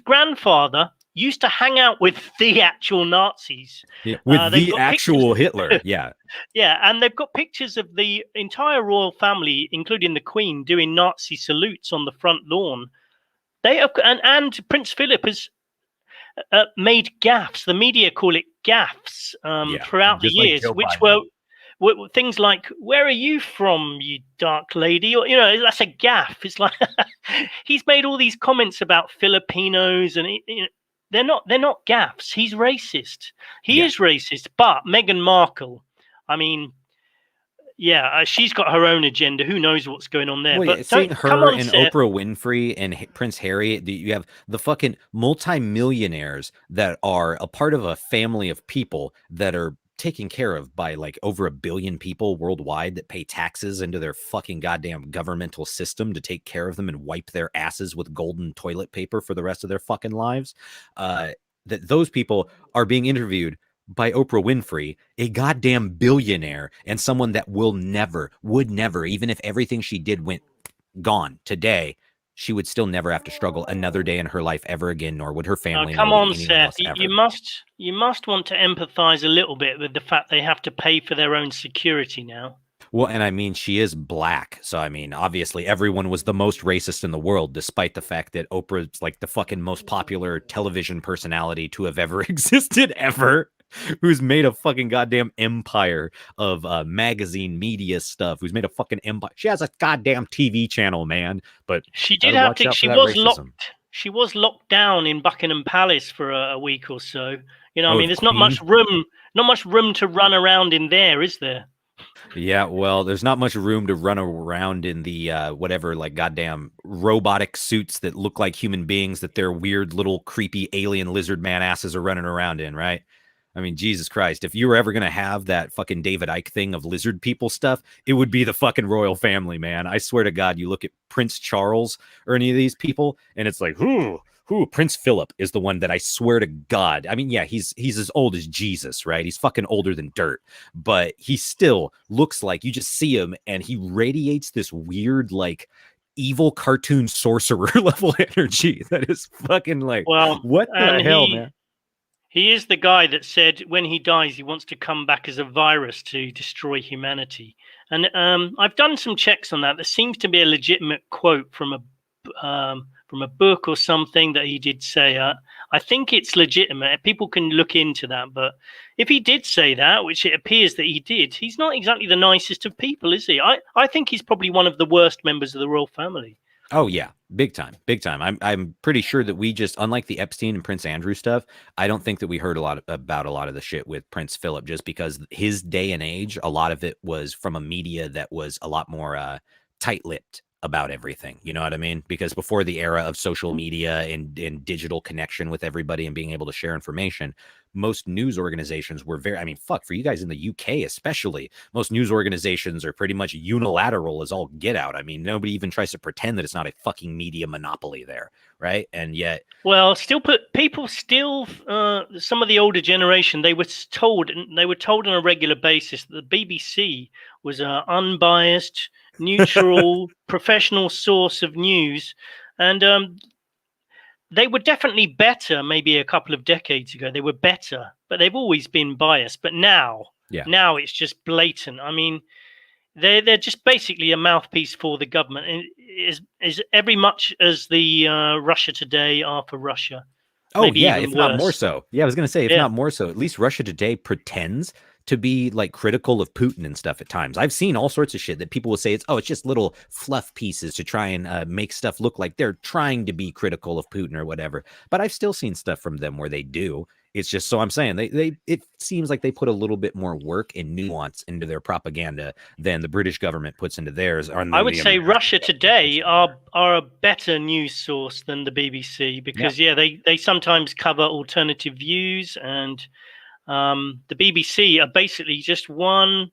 grandfather used to hang out with the actual Nazis. Yeah, with the actual Hitler. Yeah. Yeah, and they've got pictures of the entire royal family, including the Queen, doing Nazi salutes on the front lawn. They have, and Prince Philip has made gaffes. The media call it gaffes throughout the years, which were things like, "Where are you from, you dark lady?" Or, that's a gaffe. It's like he's made all these comments about Filipinos, and they're not gaffes. He's racist. He is racist. But Meghan Markle, I mean, yeah, she's got her own agenda. Who knows what's going on there? Well, but seeing her and Seth. Oprah Winfrey and Prince Harry, you have the fucking multimillionaires that are a part of a family of people that are taken care of by like over 1 billion people worldwide that pay taxes into their fucking goddamn governmental system to take care of them and wipe their asses with golden toilet paper for the rest of their fucking lives. That those people are being interviewed by Oprah Winfrey, a goddamn billionaire, and someone that would never, even if everything she did went gone today, she would still never have to struggle another day in her life ever again, nor would her family. Come on, Seth. You must want to empathize a little bit with the fact they have to pay for their own security now. Well, and I mean, she is black. So, I mean, obviously everyone was the most racist in the world, despite the fact that Oprah's like the fucking most popular television personality to have ever existed ever, who's made a fucking goddamn empire of magazine media stuff, who's made a fucking empire. She has a goddamn TV channel, man. But she did have to, she was locked down in Buckingham Palace for a week or so. I mean, there's not much room. not much room to run around in there, is there? Yeah, well, there's not much room to run around in the whatever, like goddamn robotic suits that look like human beings that their weird little creepy alien lizard man asses are running around in, right? I mean, Jesus Christ, if you were ever going to have that fucking David Icke thing of lizard people stuff, it would be the fucking royal family, man. I swear to God, you look at Prince Charles or any of these people, and it's like, who Prince Philip is the one that I swear to God. I mean, yeah, he's as old as Jesus, right? He's fucking older than dirt, but he still looks like, you just see him and he radiates this weird, like, evil cartoon sorcerer level energy that is fucking like, Well, what and the hell, man? he is the guy that said when he dies, he wants to come back as a virus to destroy humanity. And I've done some checks on that. There seems to be a legitimate quote from a book or something that he did say. I think it's legitimate. People can look into that. But if he did say that, which it appears that he did, he's not exactly the nicest of people, is he? I think he's probably one of the worst members of the royal family. Oh yeah, big time, big time. I'm pretty sure that we just, unlike the Epstein and Prince Andrew stuff, I don't think that we heard about a lot of the shit with Prince Philip, just because his day and age, a lot of it was from a media that was a lot more tight-lipped about everything. You know what I mean? Because before the era of social media and digital connection with everybody and being able to share information, most news organizations were very, I mean, fuck, for you guys in the UK especially, most news organizations are pretty much unilateral as all get out. I mean, nobody even tries to pretend that it's not a fucking media monopoly there, right? And yet, well, some of the older generation, they were told on a regular basis that the BBC was an unbiased, neutral, professional source of news, and they were definitely better. Maybe a couple of decades ago, they were better, but they've always been biased. But now it's just blatant. I mean, they're just basically a mouthpiece for the government, and is every much as the Russia Today are for Russia. Oh maybe yeah, even if worse. not more so. Yeah, I was gonna say, if Yeah. not more so, at least Russia Today pretends to be like critical of Putin and stuff at times. I've seen all sorts of shit that people will say it's just little fluff pieces to try and make stuff look like they're trying to be critical of Putin or whatever. But I've still seen stuff from them where they do. It's just, so I'm saying it seems like they put a little bit more work and nuance into their propaganda than the British government puts into theirs. I would say Russia Today are a better news source than the BBC because they sometimes cover alternative views, and the BBC are basically just one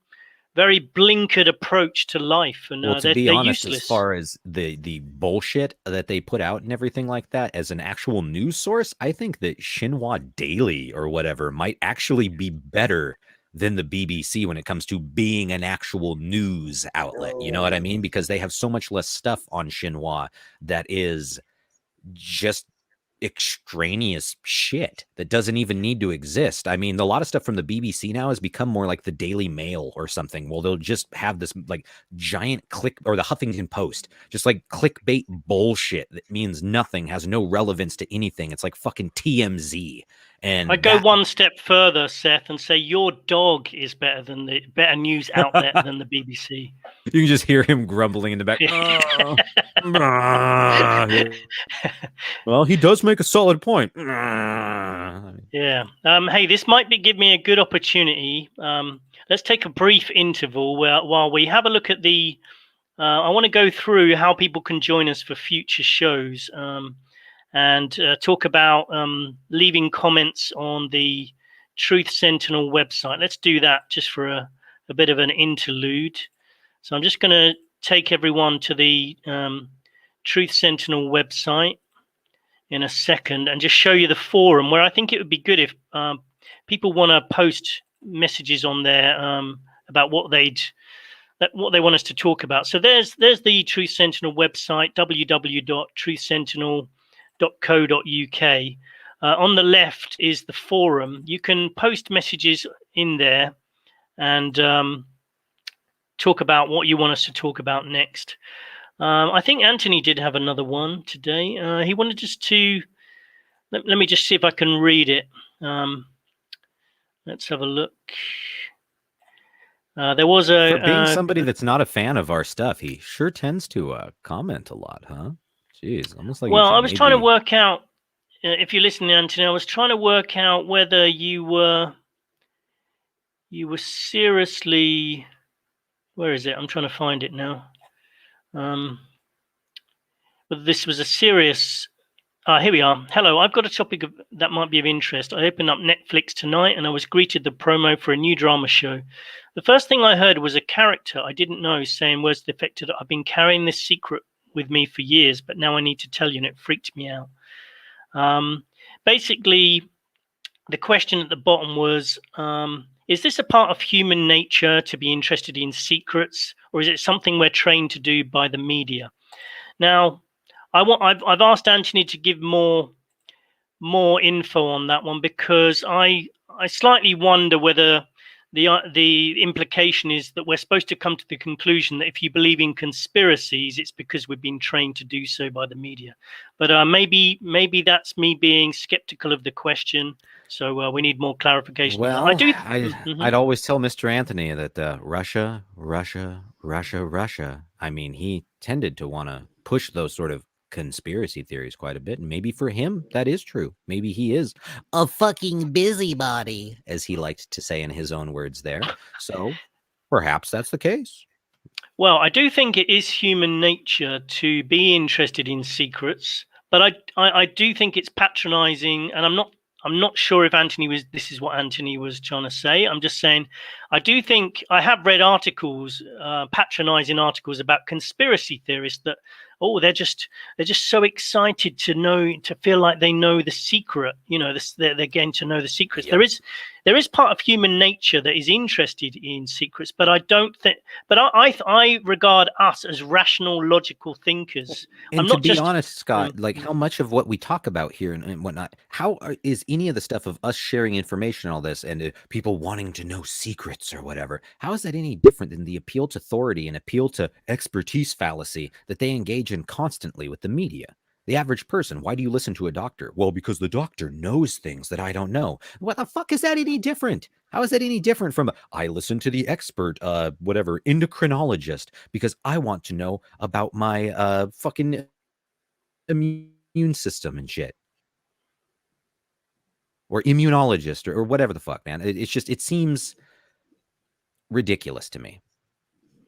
very blinkered approach to life, and well, to be they're honest, useless. as far as the bullshit that they put out and everything like that, as an actual news source, I think that Xinhua Daily or whatever might actually be better than the BBC when it comes to being an actual news outlet. You know what I mean? Because they have so much less stuff on Xinhua that is just extraneous shit that doesn't even need to exist. I mean, a lot of stuff from the BBC now has become more like the Daily Mail or something. Well, they'll just have this like giant or the Huffington Post, just like clickbait bullshit that means nothing, has no relevance to anything. It's like fucking TMZ. And I go one step further, Seth, and say your dog is better news outlet than the BBC. You can just hear him grumbling in the back. Well, he does make a solid point. Yeah. Hey, this might give me a good opportunity. Let's take a brief interval while we have a look at the. I want to go through how people can join us for future shows. And talk about leaving comments on the Truth Sentinel website. Let's do that just for a bit of an interlude. So I'm just going to take everyone to the Truth Sentinel website in a second and just show you the forum, where I think it would be good if people want to post messages on there about what they want us to talk about. So there's the Truth Sentinel website, www.truthsentinel.co.uk. On the left is the forum. You can post messages in there and talk about what you want us to talk about next. I think Anthony did have another one today. He wanted just to let me just see if I can read it. Let's have a look. There was for being somebody that's not a fan of our stuff, he sure tends to comment a lot, huh? Jeez, almost like. Well, I was trying to work out, if you're listening, Anthony, I was trying to work out whether you were you were seriously, where is it? I'm trying to find it now. But this was a serious. Here we are. Hello, I've got a topic that might be of interest. I opened up Netflix tonight and I was greeted the promo for a new drama show. The first thing I heard was a character I didn't know saying words to the effect that I've been carrying this secret with me for years, but now I need to tell you, and it freaked me out. Basically, the question at the bottom was, is this a part of human nature to be interested in secrets, or is it something we're trained to do by the media? Now, I've asked Anthony to give more info on that one, because I slightly wonder whether the implication is that we're supposed to come to the conclusion that if you believe in conspiracies, it's because we've been trained to do so by the media. But maybe that's me being skeptical of the question. So we need more clarification. Well, I do. I'd always tell Mr. Anthony that Russia. I mean, he tended to want to push those sort of conspiracy theories quite a bit, and maybe for him that is true. Maybe he is a fucking busybody, as he liked to say in his own words there. So perhaps that's the case. Well, I do think it is human nature to be interested in secrets, but I do think it's patronizing, and I'm not sure if this is what Anthony was trying to say. I'm just saying, I do think I have read articles, patronizing articles about conspiracy theorists that, they're just so excited to feel like they know the secret. They're getting to know the secrets. Yep. There is part of human nature that is interested in secrets, but I don't think. But I regard us as rational, logical thinkers. And to be honest, Scott, like how much of what we talk about here and whatnot, is any of the stuff of us sharing information and all this and people wanting to know secrets or whatever, how is that any different than the appeal to authority and appeal to expertise fallacy that they engage in constantly with the media? The average person, why do you listen to a doctor? Well, because the doctor knows things that I don't know. What the fuck is that any different? How is that any different from I listen to the expert, endocrinologist, because I want to know about my fucking immune system and shit, or immunologist or whatever the fuck, man. It seems ridiculous to me.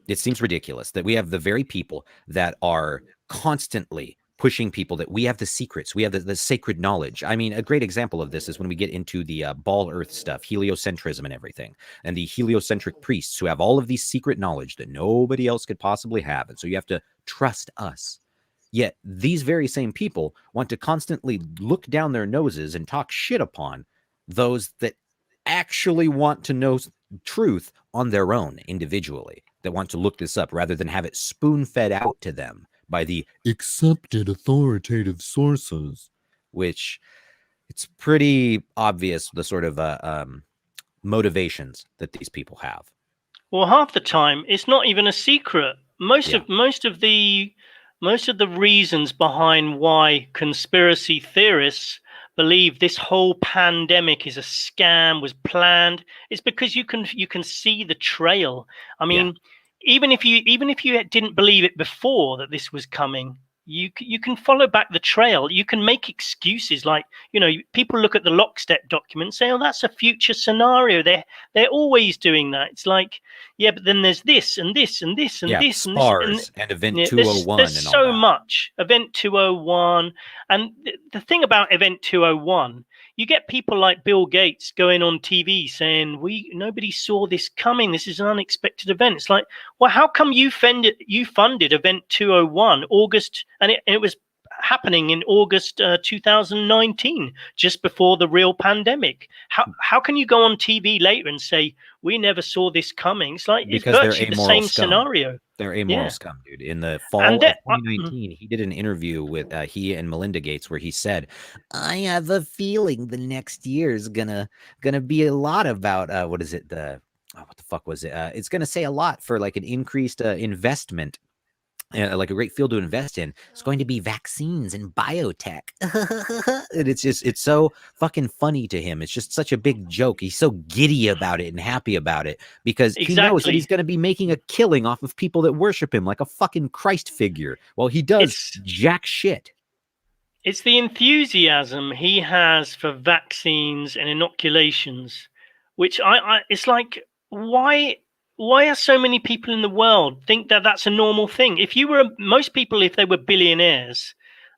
It seems ridiculous that we have the very people that are constantly pushing people that we have the secrets, we have the sacred knowledge. I mean, a great example of this is when we get into the ball earth stuff, heliocentrism and everything, and the heliocentric priests who have all of these secret knowledge that nobody else could possibly have. And so you have to trust us. Yet these very same people want to constantly look down their noses and talk shit upon those that actually want to know truth on their own individually, that want to look this up rather than have it spoon-fed out to them by the accepted authoritative sources, which it's pretty obvious the sort of motivations that these people have. Well, half the time it's not even a secret. Most of the reasons behind why conspiracy theorists believe this whole pandemic is a scam, was planned, it's because you can see the trail. I mean, even if you didn't believe it before that this was coming, you can follow back the trail. You can make excuses, like, people look at the lockstep document and say, oh, that's a future scenario. They're always doing that. It's like, yeah, but then there's this and this and this and this SPARS and this and Event 201 there's and all so that. much. Event 201, and the thing about Event 201, you get people like Bill Gates going on TV saying nobody saw this coming. This is an unexpected event. It's like, well, how come you funded Event 201 August, and it was happening in August 2019, just before the real pandemic? How can you go on TV later and say we never saw this coming? It's like, because it's virtually the same scenario. They're amoral scum, dude. In the fall of 2019, he did an interview with he and Melinda Gates where he said, "I have a feeling the next year is gonna be a lot about what is it? What the fuck was it? It's gonna say a lot for like an increased investment." Like a great field to invest in. It's going to be vaccines and biotech. And it's so fucking funny to him. It's just such a big joke. He's so giddy about it and happy about it because he knows that he's going to be making a killing off of people that worship him like a fucking Christ figure. Well, he does jack shit. It's the enthusiasm he has for vaccines and inoculations, which it's like, why are so many people in the world think that that's a normal thing? If you were most people, if they were billionaires,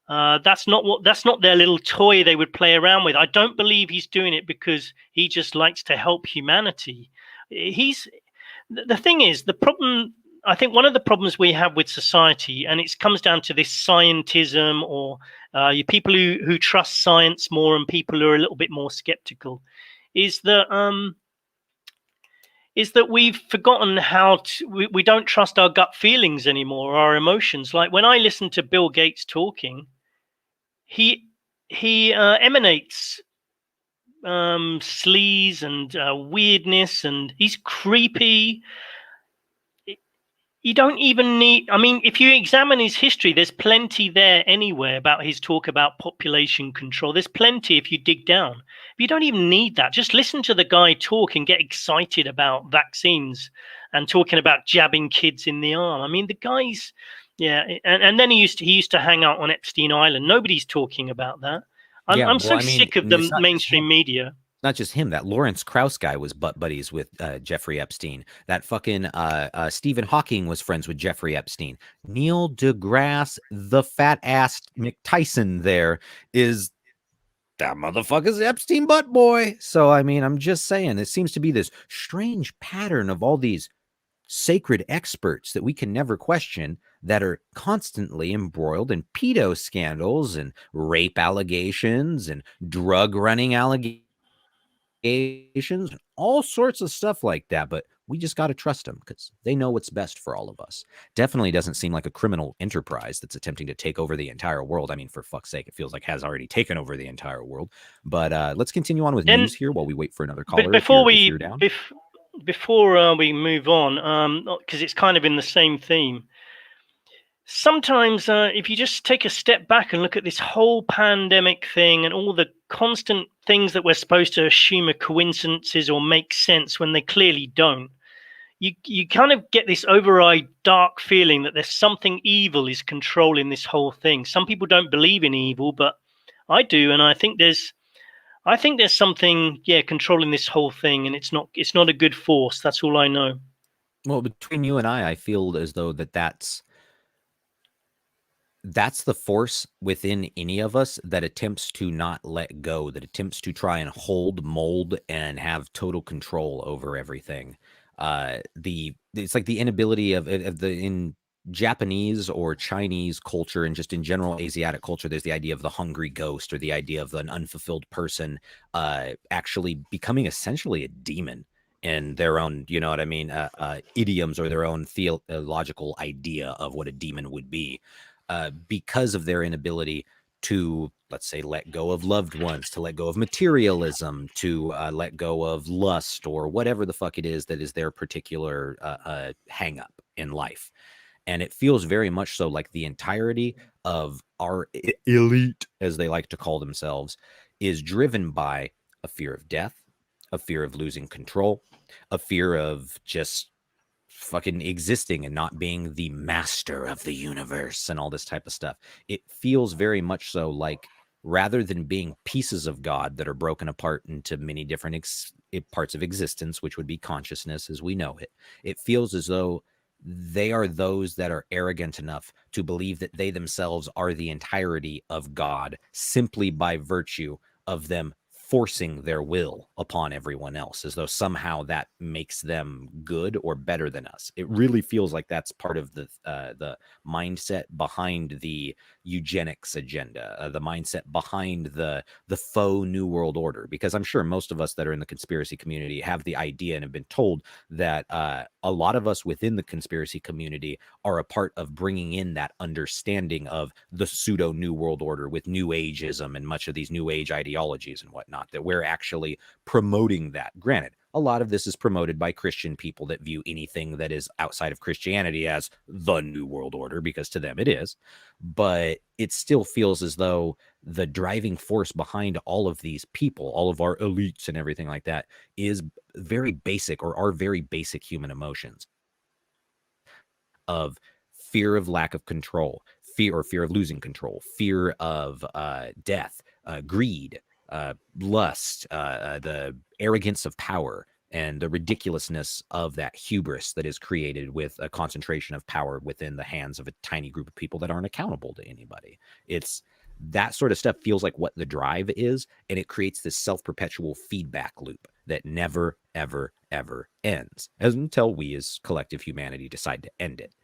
that's not their little toy they would play around with. I don't believe he's doing it because he just likes to help humanity. He's the thing is the problem. I think one of the problems we have with society, and it comes down to this scientism, or people who trust science more and people who are a little bit more skeptical, is that we've forgotten how to. We don't trust our gut feelings anymore, or our emotions. Like when I listen to Bill Gates talking, he emanates sleaze and weirdness, and he's creepy. You don't even need, I mean, if you examine his history, there's plenty there anyway about his talk about population control. There's plenty if you dig down. You don't even need that. Just listen to the guy talk and get excited about vaccines and talking about jabbing kids in the arm. I mean, the guy's, yeah. And then he used to hang out on Epstein Island. Nobody's talking about that. I'm so sick of the mainstream media. Not just him. That Lawrence Krauss guy was butt buddies with Jeffrey Epstein. That fucking Stephen Hawking was friends with Jeffrey Epstein. Neil deGrasse, the fat ass McTyson, there is that motherfucker's Epstein butt boy. So I mean, I'm just saying, it seems to be this strange pattern of all these sacred experts that we can never question that are constantly embroiled in pedo scandals and rape allegations and drug running allegations and all sorts of stuff like that. But we just got to trust them because they know what's best for all of us. Definitely doesn't seem like a criminal enterprise that's attempting to take over the entire world. I mean, for fuck's sake, it feels like has already taken over the entire world. But let's continue on with news here while we wait for another caller. Before we move on, because it's kind of in the same theme. Sometimes if you just take a step back and look at this whole pandemic thing and all the constant things that we're supposed to assume are coincidences or make sense when they clearly don't, you kind of get this override dark feeling that there's something evil is controlling this whole thing. Some people don't believe in evil, but I do, and I think there's something controlling this whole thing, and it's not a good force. That's all I know. Well, between you and I feel as though that's the force within any of us that attempts to not let go, that attempts to try and hold, mold, and have total control over everything. It's like the inability of in Japanese or Chinese culture, and just in general Asiatic culture, there's the idea of the hungry ghost, or the idea of an unfulfilled person actually becoming essentially a demon in their own, you know what I mean, idioms, or their own theological idea of what a demon would be. Because of their inability to, let's say, let go of loved ones, to let go of materialism, to let go of lust, or whatever the fuck it is that is their particular hang up in life. And it feels very much so like the entirety of our elite, as they like to call themselves, is driven by a fear of death, a fear of losing control, a fear of just fucking existing and not being the master of the universe and all this type of stuff. It feels very much so like, rather than being pieces of God that are broken apart into many different parts of existence, which would be consciousness as we know it, it feels as though they are those that are arrogant enough to believe that they themselves are the entirety of God, simply by virtue of them forcing their will upon everyone else, as though somehow that makes them good or better than us. It really feels like that's part of the mindset behind the eugenics agenda, the mindset behind the faux New World Order. Because I'm sure most of us that are in the conspiracy community have the idea and have been told that a lot of us within the conspiracy community are a part of bringing in that understanding of the pseudo New World Order with New Ageism and much of these New Age ideologies and whatnot, that we're actually promoting that. Granted, a lot of this is promoted by Christian people that view anything that is outside of Christianity as the New World Order, because to them it is. But it still feels as though the driving force behind all of these people, all of our elites and everything like that, is very basic, or are very basic human emotions of fear of lack of control, fear of losing control, fear of death, greed, lust, the arrogance of power, and the ridiculousness of that hubris that is created with a concentration of power within the hands of a tiny group of people that aren't accountable to anybody. It's that sort of stuff feels like what the drive is, and it creates this self-perpetual feedback loop that never, ever, ever ends, until we as collective humanity decide to end it.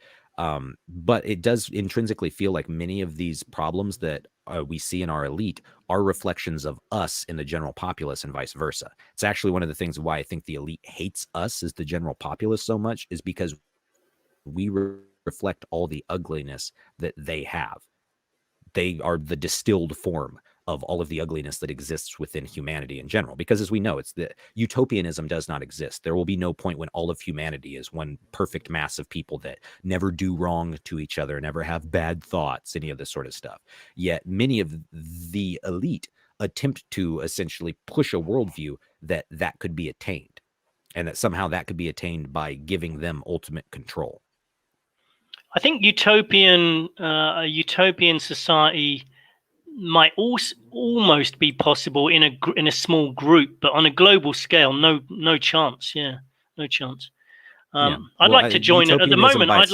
But it does intrinsically feel like many of these problems that we see in our elite are reflections of us in the general populace and vice versa. It's actually one of the things why I think the elite hates us as the general populace so much, is because we reflect all the ugliness that they have. They are the distilled form of all of the ugliness that exists within humanity in general. Because as we know, it's the utopianism does not exist. There will be no point when all of humanity is one perfect mass of people that never do wrong to each other, never have bad thoughts, any of this sort of stuff. Yet many of the elite attempt to essentially push a worldview that could be attained, and that somehow that could be attained by giving them ultimate control. I think a utopian society might also almost be possible in a small group, but on a global scale, no chance. Yeah, no chance. I'd like to join at the moment. I'd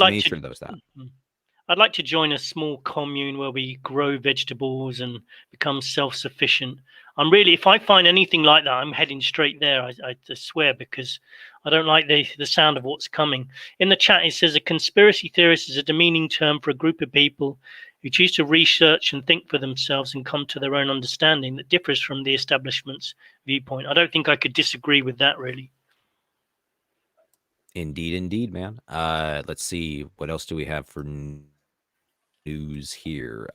like to join a small commune where we grow vegetables and become self-sufficient. If I find anything like that, I'm heading straight there. I swear, because I don't like the sound of what's coming. In the chat, it says a conspiracy theorist is a demeaning term for a group of people who choose to research and think for themselves and come to their own understanding that differs from the establishment's viewpoint. I don't think I could disagree with that, really. Indeed, man. Let's see. What else do we have for news here?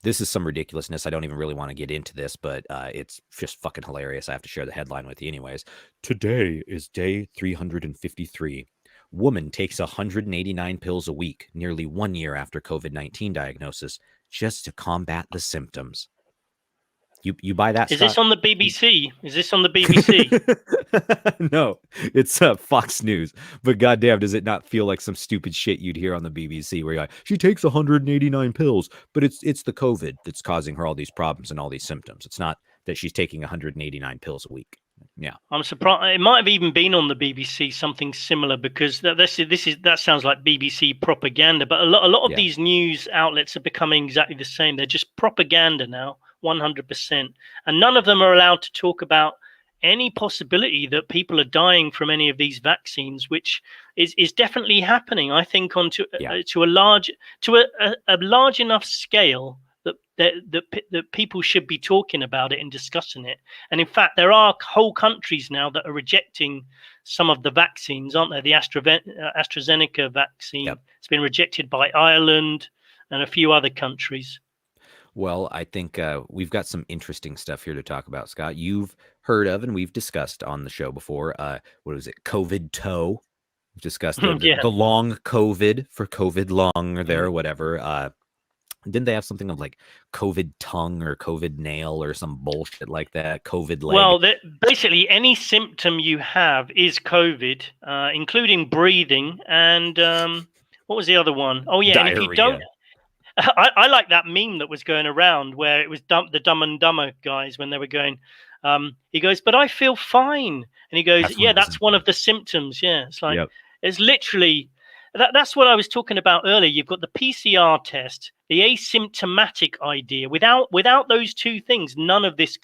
This is some ridiculousness. I don't even really want to get into this, but it's just fucking hilarious. I have to share the headline with you anyways. Today is day 353. Woman takes 189 pills a week, nearly 1 year after COVID-19 diagnosis, just to combat the symptoms. You buy that? Is Scott? This on the BBC? Is this on the BBC? No, it's Fox News. But goddamn, does it not feel like some stupid shit you'd hear on the BBC, where you're like, she takes 189 pills, but it's the COVID that's causing her all these problems and all these symptoms. It's not that she's taking 189 pills a week. Yeah, I'm surprised. It might have even been on the BBC, something similar, because that sounds like BBC propaganda. But a lot of these news outlets are becoming exactly the same. They're just propaganda now, 100%, and none of them are allowed to talk about any possibility that people are dying from any of these vaccines, which is definitely happening. I think to a large enough scale that people should be talking about it and discussing it. And in fact, there are whole countries now that are rejecting some of the vaccines, aren't there? The AstraZeneca vaccine, It's been rejected by Ireland and a few other countries. Well, I think we've got some interesting stuff here to talk about, Scott. You've heard of, and we've discussed on the show before, what was it, COVID toe? We've discussed the long COVID for COVID long or there, whatever. Didn't they have something of like COVID tongue or COVID nail or some bullshit like that? COVID leg? Well, basically any symptom you have is COVID, including breathing. And what was the other one? Oh, yeah. Diarrhea. And if you don't, I like that meme that was going around where it was the Dumb and Dumber guys when they were going, he goes, but I feel fine. And he goes, that's one of the symptoms. Yeah, it's like, it's literally... That's what I was talking about earlier. You've got the PCR test, the asymptomatic idea. Without those two things, none of this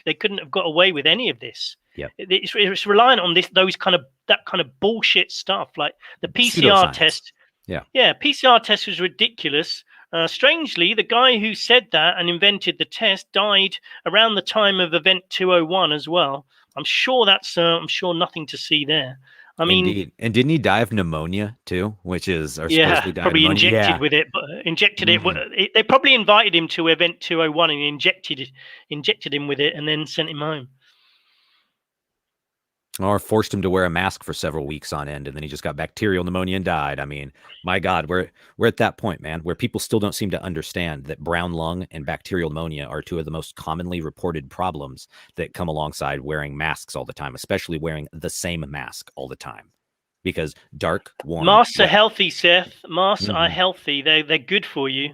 they couldn't have got away with any of this. Yeah, it's reliant on that kind of bullshit stuff, like the PCR test. Yeah, PCR test was ridiculous. Strangely, the guy who said that and invented the test died around the time of Event 201 as well. I'm sure nothing to see there. I mean, indeed. And didn't he die of pneumonia too? Which is probably injected with it, but injected it. They probably invited him to Event 201 and injected him with it, and then sent him home. Or forced him to wear a mask for several weeks on end, and then he just got bacterial pneumonia and died. I mean, my God, we're at that point, man, where people still don't seem to understand that brown lung and bacterial pneumonia are two of the most commonly reported problems that come alongside wearing masks all the time, especially wearing the same mask all the time. Because dark, warm... Masks are healthy, Seth. Masks are healthy. They're good for you.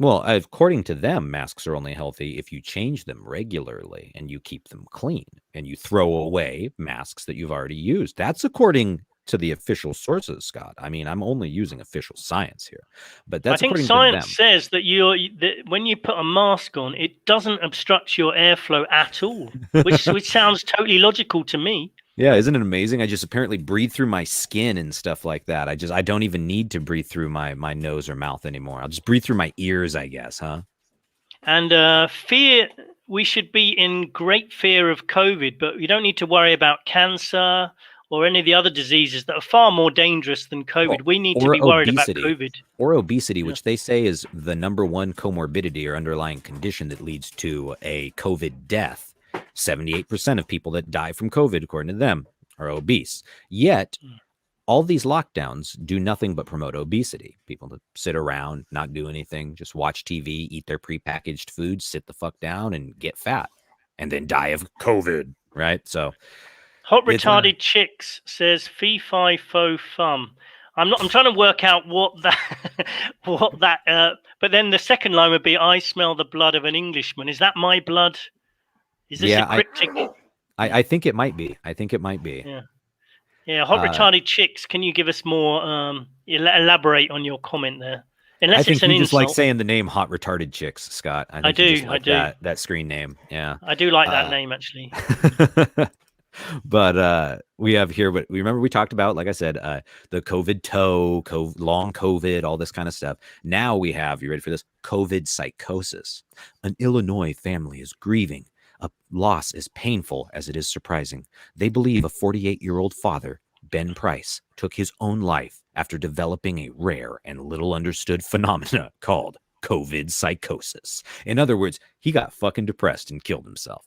Well, according to them, masks are only healthy if you change them regularly and you keep them clean and you throw away masks that you've already used. That's according to the official sources, Scott. I mean, I'm only using official science here, but I that's think according to science them. says that when you put a mask on, it doesn't obstruct your airflow at all, which sounds totally logical to me. Yeah, isn't it amazing? I just apparently breathe through my skin and stuff like that. I don't even need to breathe through my nose or mouth anymore. I'll just breathe through my ears, I guess, huh? And fear, we should be in great fear of COVID, but you don't need to worry about cancer or any of the other diseases that are far more dangerous than COVID. We need to Or be worried about obesity. COVID. Or obesity, Yeah. which they say is the #1 comorbidity or underlying condition that leads to a COVID death. 78% of people that die from COVID, according to them, are obese. Yet, all these lockdowns do nothing but promote obesity. People to sit around, not do anything, just watch TV, eat their prepackaged food, sit the fuck down, and get fat, and then die of COVID, right? So, Hot it's retarded chicks says fee fi fo fum. I'm trying to work out what that but then the second line would be I smell the blood of an Englishman. Is that my blood? Is this a cryptic? I think it might be. I think it might be. Yeah. Yeah, hot retarded chicks. Can you give us more elaborate on your comment there? Unless I think it's an you insult. just like saying the name "hot retarded chicks," Scott. I think do. You just like I do. That screen name. Yeah, I do like that name actually. But we have here. But remember, we talked about, like I said, the COVID toe, long COVID, all this kind of stuff. Now we have. You ready for this? COVID psychosis. An Illinois family is grieving a loss as painful as it is surprising. They believe a 48-year-old father, Ben Price, took his own life after developing a rare and little understood phenomena called COVID psychosis. In other words, he got fucking depressed and killed himself.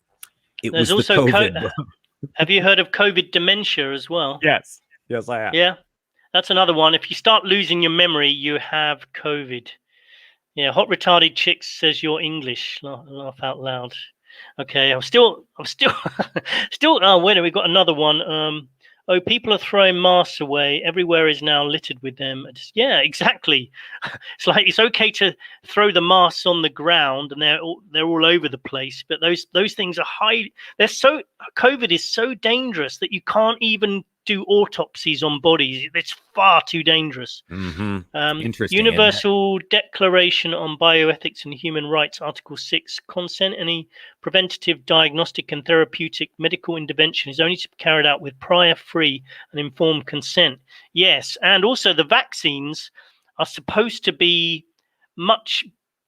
There's was also the COVID. Have you heard of COVID dementia as well? Yes, I have. Yeah, that's another one. If you start losing your memory, you have COVID. Yeah, hot retarded chicks says you're English. Laugh out loud. Okay, I'm still still. Oh, wait, we got another one. Oh, people are throwing masks away. Everywhere is now littered with them. Yeah, exactly. It's like it's okay to throw the masks on the ground, and they're all over the place. But those things are high. COVID is so dangerous that you can't even do autopsies on bodies. It's far too dangerous. Interesting. Universal Declaration on Bioethics and Human Rights, Article 6, consent any preventative, diagnostic and therapeutic medical intervention is only to be carried out with prior, free and informed consent. Yes, and also the vaccines are supposed to be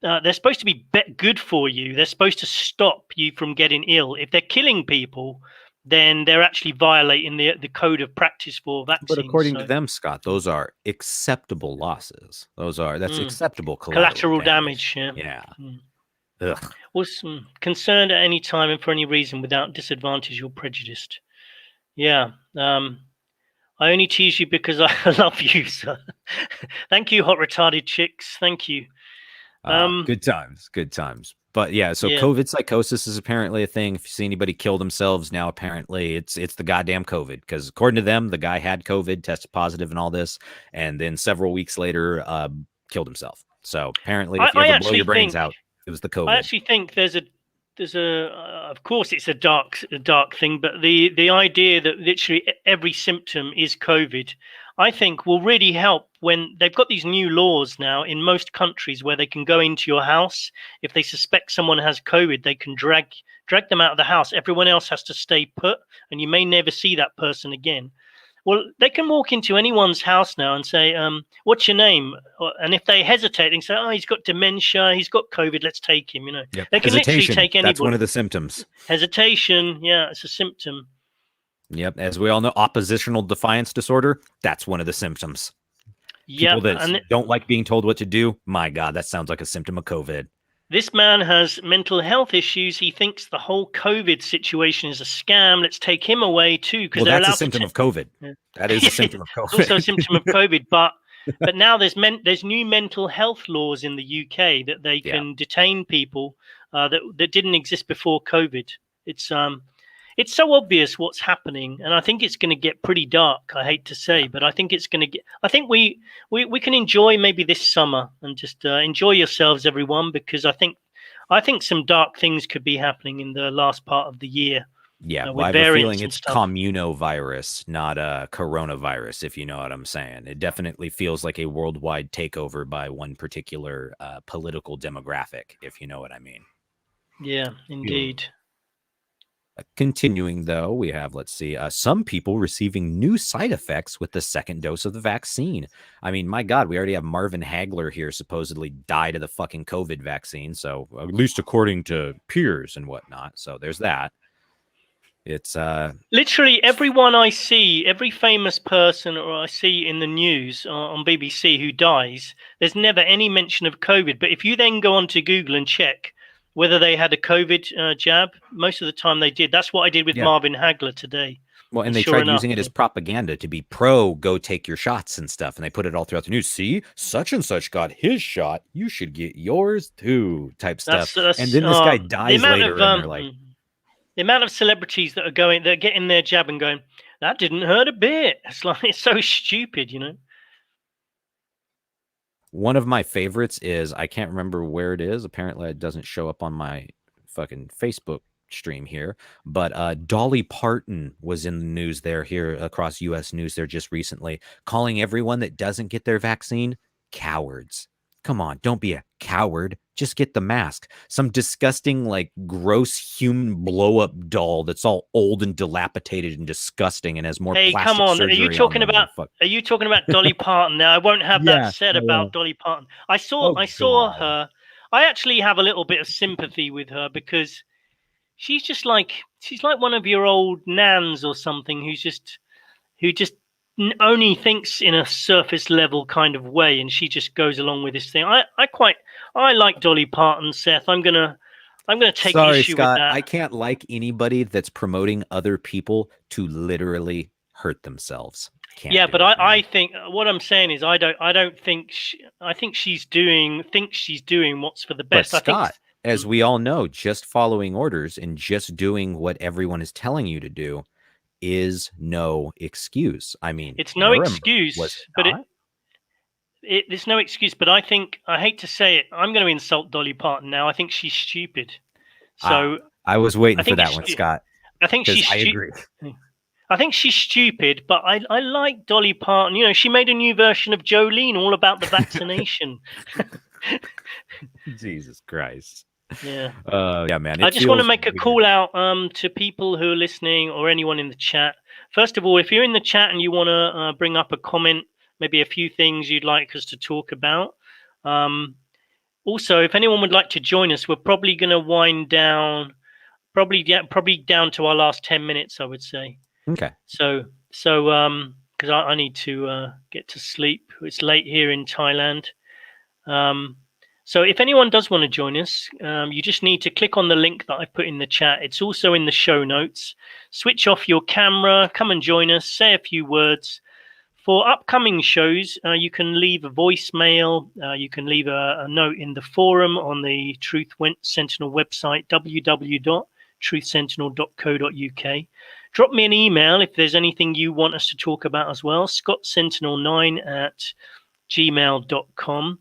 they're supposed to be good for you. They're supposed to stop you from getting ill. If they're killing people, then they're actually violating the code of practice for vaccines. But according to them, Scott, those are acceptable losses. That's acceptable collateral damage. Yeah. Ugh. Was concerned at any time and for any reason without disadvantage or prejudiced. Yeah. I only tease you because I love you, sir. Thank you, hot retarded chicks. Thank you. Good times. But yeah, so COVID psychosis is apparently a thing. If you see anybody kill themselves now, apparently it's the goddamn COVID, because according to them, the guy had COVID, tested positive and all this, and then several weeks later killed himself. So apparently, if you ever blow your brains out, it was the COVID. I actually think there's a of course it's a dark thing, but the idea that literally every symptom is COVID, I think will really help when they've got these new laws now in most countries where they can go into your house. If they suspect someone has COVID, they can drag them out of the house. Everyone else has to stay put, and you may never see that person again. Well, they can walk into anyone's house now and say, what's your name? And if they hesitate, they can say, oh, he's got dementia, he's got COVID, let's take him. Yep. They can literally take anybody. That's one of the symptoms. Hesitation, yeah, it's a symptom. Yep, as we all know, oppositional defiance disorder, that's one of the symptoms. People that don't like being told what to do, my God, that sounds like a symptom of COVID. This man has mental health issues. He thinks the whole COVID situation is a scam. Let's take him away too, because that's a symptom of COVID. Yeah. That is a symptom of COVID. It's also a symptom of COVID, but now there's new mental health laws in the UK that they can detain people that didn't exist before COVID. It's it's so obvious what's happening, and I think it's going to get pretty dark. I hate to say, but I think it's going to get. I think we can enjoy maybe this summer and just enjoy yourselves, everyone, because I think some dark things could be happening in the last part of the year. Yeah, well, With I have a variants feeling and it's stuff. communovirus, not a coronavirus, if you know what I'm saying. It definitely feels like a worldwide takeover by one particular political demographic, if you know what I mean. Yeah, indeed. Continuing, though, we have, let's see, some people receiving new side effects with the second dose of the vaccine. I mean, my God, we already have Marvin Hagler here supposedly died of the fucking COVID vaccine. So at least according to peers and whatnot. So there's that. It's literally everyone I see, every famous person or I see in the news on BBC who dies, there's never any mention of COVID. But if you then go onto Google and check whether they had a COVID jab, most of the time they did. That's what I did with Marvin Hagler today. Well, and they sure tried enough, using it as propaganda to be pro go take your shots and stuff. And they put it all throughout the news. See, such and such got his shot. You should get yours too, type stuff. And then this guy dies later and they're like, the amount of celebrities that are getting their jab and going, that didn't hurt a bit. It's like, it's so stupid, you know. One of my favorites is, I can't remember where it is. Apparently, it doesn't show up on my fucking Facebook stream here. But Dolly Parton was in the news here across U.S. news there just recently, calling everyone that doesn't get their vaccine cowards. Come on, don't be a coward. Just get the mask. Some disgusting, like, gross human blow-up doll that's all old and dilapidated and disgusting and has more plastic come on. surgery. Are you talking about Dolly Parton? Now, I won't have that said about Dolly Parton. I saw her. I actually have a little bit of sympathy with her because she's like one of your old nans or something who just only thinks in a surface level kind of way, and she just goes along with this thing. I like Dolly Parton, Seth. I'm gonna take issue with that. I can't like anybody that's promoting other people to literally hurt themselves. But I think what I'm saying is I think she's doing what's for the best. But Scott, as we all know, just following orders and just doing what everyone is telling you to do is no excuse. I mean, it's no excuse, but it's no excuse. But I hate to say it, I'm going to insult Dolly Parton now. I think she's stupid. So I was waiting for that one, Scott. I think I agree. I think she's stupid, but I like Dolly Parton. You know, she made a new version of Jolene all about the vaccination. Jesus Christ. Yeah. Man. I just want to make a call out to people who are listening or anyone in the chat. First of all, if you're in the chat and you want to bring up a comment, maybe a few things you'd like us to talk about. Also, if anyone would like to join us, we're probably going to wind down, probably down to our last 10 minutes, I would say. Okay. So because I need to get to sleep. It's late here in Thailand. So if anyone does want to join us, you just need to click on the link that I put in the chat. It's also in the show notes. Switch off your camera, come and join us, say a few words. For upcoming shows, you can leave a voicemail. You can leave a note in the forum on the Truth Sentinel website, www.truthsentinel.co.uk. Drop me an email if there's anything you want us to talk about as well, scottsentinel9@gmail.com.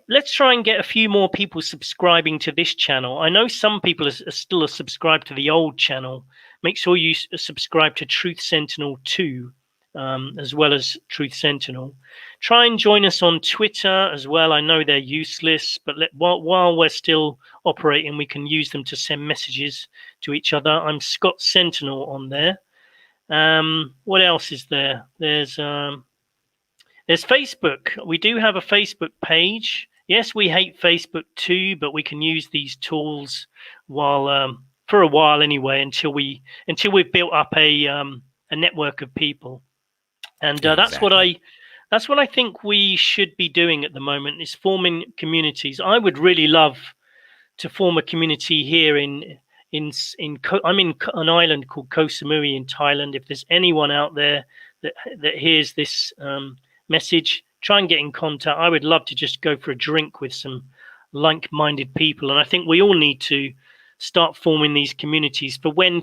Let's try and get a few more people subscribing to this channel. I know some people are still subscribed to the old channel. Make sure you subscribe to Truth Sentinel 2 as well as Truth Sentinel. Try and join us on Twitter as well. I know they're useless, but while we're still operating, we can use them to send messages to each other. I'm Scott Sentinel on there. What else is there? There's Facebook. We do have a Facebook page. Yes, we hate Facebook too, but we can use these tools while for a while anyway, until we've built up a network of people. And exactly. that's what I think we should be doing at the moment, is forming communities. I would really love to form a community here I'm in an island called Koh Samui in Thailand. If there's anyone out there that hears this message, try and get in contact. I would love to just go for a drink with some like-minded people, and I think we all need to start forming these communities for when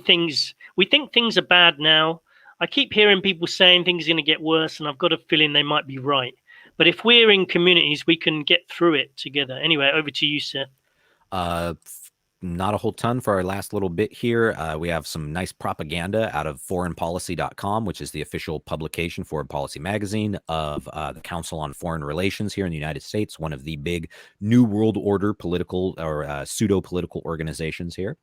we think things are bad now. I keep hearing people saying things are going to get worse, and I've got a feeling they might be right. But if we're in communities, we can get through it together. Anyway, over to you, Seth. Not a whole ton for our last little bit here. We have some nice propaganda out of foreignpolicy.com, which is the official publication, Foreign Policy Magazine, of the Council on Foreign Relations here in the United States, one of the big New World Order political or pseudo-political organizations here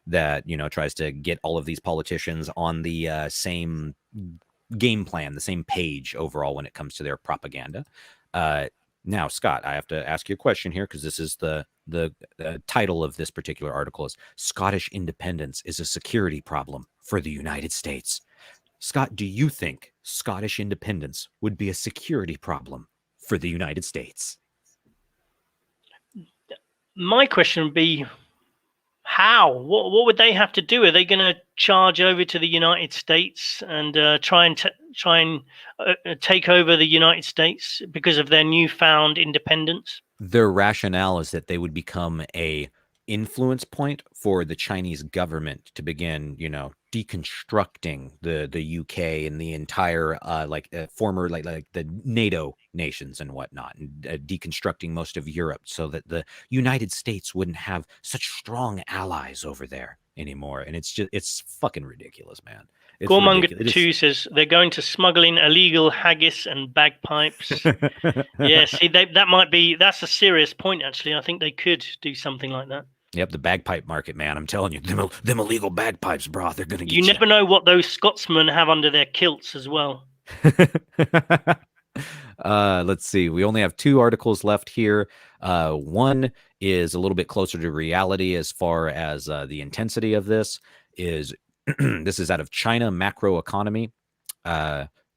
that, tries to get all of these politicians on the same game plan, the same page overall when it comes to their propaganda. Now, Scott, I have to ask you a question here because this is the title of this particular article is Scottish Independence is a Security Problem for the United States. Scott, do you think Scottish independence would be a security problem for the United States? My question would be, how? What would they have to do? Are they going to charge over to the United States and try and take over the United States because of their newfound independence? Their rationale is that they would become a influence point for the Chinese government to begin, deconstructing the UK and the entire former like the NATO nations and whatnot, and deconstructing most of Europe so that the United States wouldn't have such strong allies over there anymore. And it's fucking ridiculous, man. Gormonger 2 says they're going to smuggle in illegal haggis and bagpipes. Yeah, see, that's a serious point, actually. I think they could do something like that. Yep, the bagpipe market, man. I'm telling you, them illegal bagpipes, bro, they're going to get you. You never know what those Scotsmen have under their kilts as well. Let's see. We only have 2 articles left here. One is a little bit closer to reality as far as the intensity of this is. This is out of China Macroeconomy.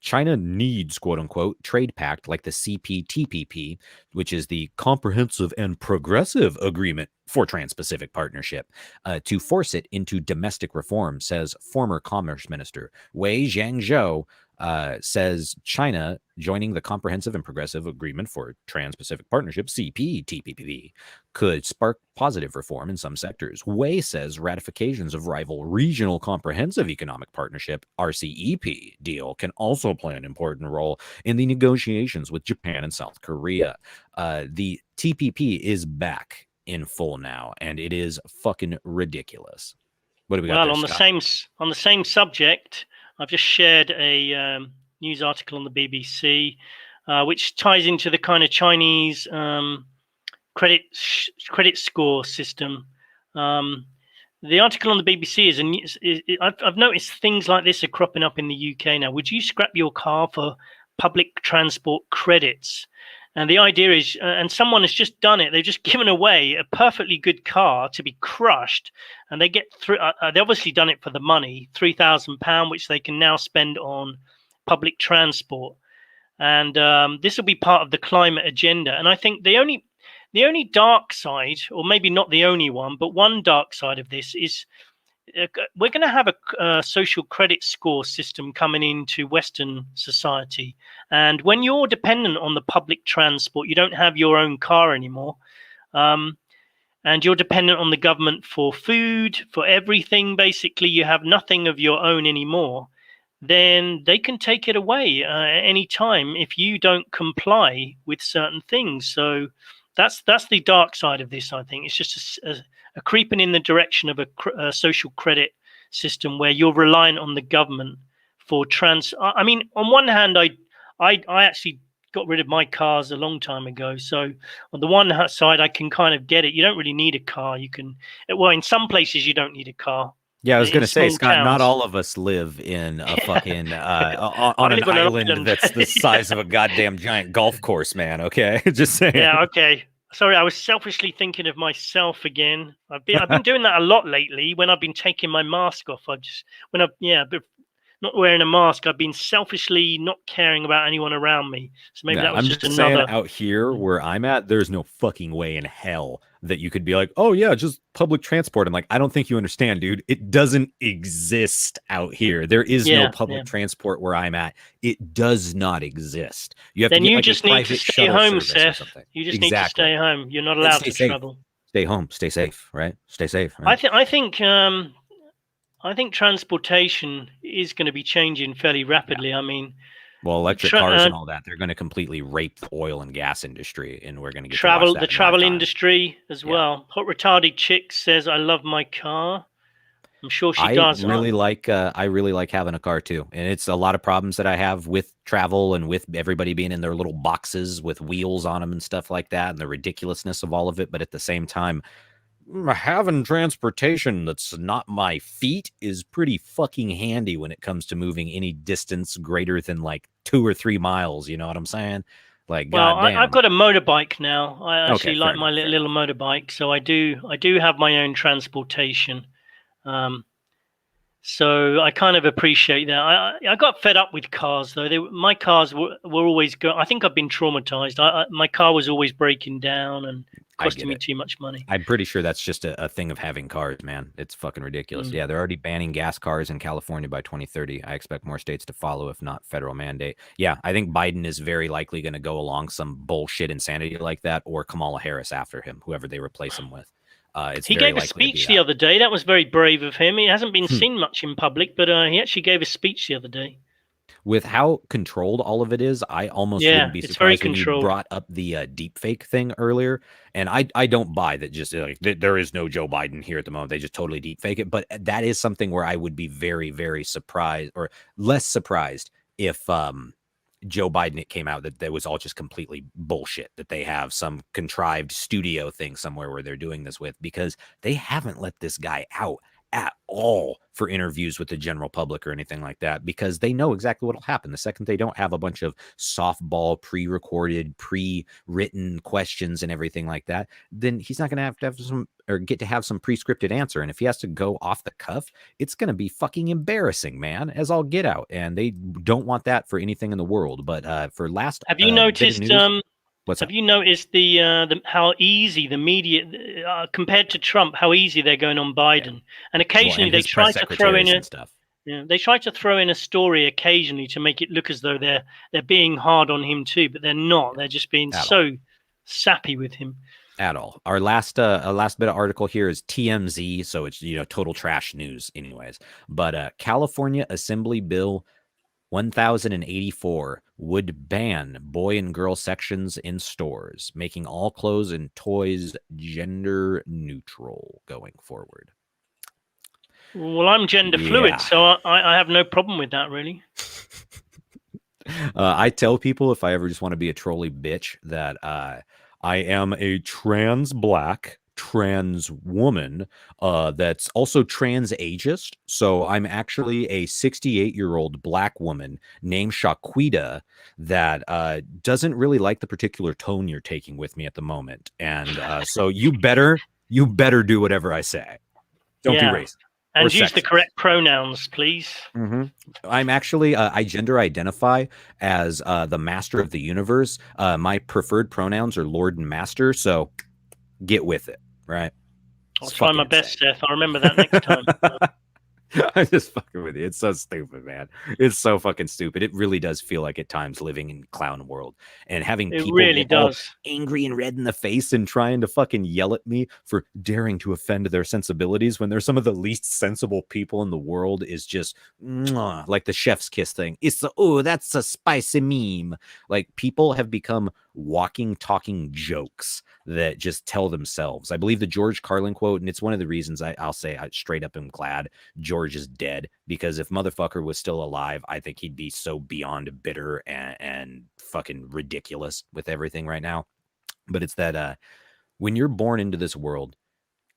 China needs, quote unquote, trade pact like the CPTPP, which is the Comprehensive and Progressive Agreement for Trans-Pacific Partnership, to force it into domestic reform, says former Commerce Minister Wei Jiangzhou. Says China joining the Comprehensive and Progressive Agreement for Trans-Pacific Partnership, CPTPP, could spark positive reform in some sectors. Wei says ratifications of rival Regional Comprehensive Economic Partnership, RCEP, deal can also play an important role in the negotiations with Japan and South Korea. The TPP is back in full now, and it is fucking ridiculous. What do we got? Well, there, on the same subject, I've just shared a news article on the BBC, which ties into the kind of Chinese credit score system. The article on the BBC I've noticed things like this are cropping up in the UK now. Would you scrap your car for public transport credits? And the idea is, and someone has just done it. They've just given away a perfectly good car to be crushed, and they get through. They obviously done it for the money, £3,000, which they can now spend on public transport. And this will be part of the climate agenda. And I think the only dark side, or maybe not the only one, but one dark side of this is we're going to have a social credit score system coming into Western society. And when you're dependent on the public transport, you don't have your own car anymore. And you're dependent on the government for food, for everything. Basically, you have nothing of your own anymore. Then they can take it away at any time if you don't comply with certain things. So that's the dark side of this, I think. It's just a creeping in the direction of a social credit system where you're reliant on the government for I mean, on one hand, I actually got rid of my cars a long time ago. So on the one side, I can kind of get it. You don't really need a car. In some places you don't need a car. Yeah, I was going to say, Scott, towns. Not all of us live in a fucking on an island that's the size of a goddamn giant golf course, man. Okay, just saying. Yeah, okay. Sorry, I was selfishly thinking of myself again. I've been doing that a lot lately. When I've been taking my mask off, not wearing a mask, I've been selfishly not caring about anyone around me. So maybe that was just another. Out here where I'm at, there's no fucking way in hell that you could be like, oh yeah, just public transport. I'm like, I don't think you understand, dude. It doesn't exist out here. There is no public transport where I'm at. It does not exist. You have then to get you like just need to stay home, Seth. You just need to stay home. You're not allowed to travel. Stay home, stay safe, right? Stay safe. I Right? think I think transportation is going to be changing fairly rapidly. I mean, Well, electric cars and all that, they're going to completely rape the oil and gas industry, and we're going to get to watch the that in live travel time. industry as Yeah. well. Hot Retarded Chick says, "I love my car." I'm sure she I does. really like having a car too, and it's a lot of problems that I have with travel and with everybody being in their little boxes with wheels on them and stuff like that, and the ridiculousness of all of it. But at the same time, having transportation that's not my feet is pretty fucking handy when it comes to moving any distance greater than like 2 or 3 miles. You know what I'm saying? Like, Well, I've goddamn. got a motorbike now. I Okay, actually fair like my enough. Fair little enough. motorbike, so I do have my own transportation. Um, so I kind of appreciate that. I got fed up with cars though. My cars were always go. I think I've been traumatized. My car was always breaking down and I costing get me it. too much money. I'm pretty sure that's just a thing of having cars, man. It's fucking ridiculous. Mm. Yeah, they're already banning gas cars in California by 2030. I expect more states to follow, if not federal mandate. Yeah, I think Biden is very likely going to go along some bullshit insanity like that, or Kamala Harris after him, whoever they replace him with. It's He very gave a likely to be speech the that. other day. That was very brave of him. He hasn't been Hmm. seen much in public, but he actually gave a speech the other day. With how controlled all of it is, I almost Yeah, wouldn't be it's very surprised when you controlled. brought up the deep fake thing earlier. And I don't buy that. Just like there is no Joe Biden here at the moment. They just totally deep fake it. But that is something where I would be very, very surprised, or less surprised, if Joe Biden it came out that was all just completely bullshit, that they have some contrived studio thing somewhere where they're doing this with, because they haven't let this guy out at all for interviews with the general public or anything like that, because they know exactly what will happen the second they don't have a bunch of softball pre-recorded, pre-written questions and everything like that. Then he's not going to have some, or get to have some pre-scripted answer, and if he has to go off the cuff, it's going to be fucking embarrassing, man, as all get out. And they don't want that for anything in the world. But for last Have you bit of noticed? news, what's Have up? you noticed the how easy the media compared to Trump, how easy they're going on Yeah. Biden, and Well, occasionally and they his press try to throw in secretaries a and stuff. they try to throw in a story occasionally to make it look as though they're being hard on him too, but they're not. They're just being At so sappy with him. At all. Our last bit of article here is TMZ, so it's total trash news anyways. But California Assembly Bill 1084 would ban boy and girl sections in stores, making all clothes and toys gender neutral going forward. Well, I'm gender fluid, Yeah. so I have no problem with that really. I tell people if I ever just want to be a trolley bitch that I am a trans black trans woman that's also trans ageist. So I'm actually a 68-year-old black woman named Shaquita that doesn't really like the particular tone you're taking with me at the moment. And so you better do whatever I say. Don't be racist. And use the correct pronouns, please. Mm-hmm. I'm actually, I gender identify as the master of the universe. My preferred pronouns are Lord and Master, so get with it, right? I'll try my best, insane. Seth. I'll remember that next time. I'm just fucking with you. It's so stupid, man. It's so fucking stupid. It really does feel like at times living in clown world and having It people really get all does. angry and red in the face and trying to fucking yell at me for daring to offend their sensibilities when they're some of the least sensible people in the world is just like the chef's kiss thing. It's that's a spicy meme. Like people have become walking, talking jokes that just tell themselves. I believe the George Carlin quote, and it's one of the reasons I'll say I straight up am glad George is dead, because if motherfucker was still alive, I think he'd be so beyond bitter and fucking ridiculous with everything right now. But it's that when you're born into this world,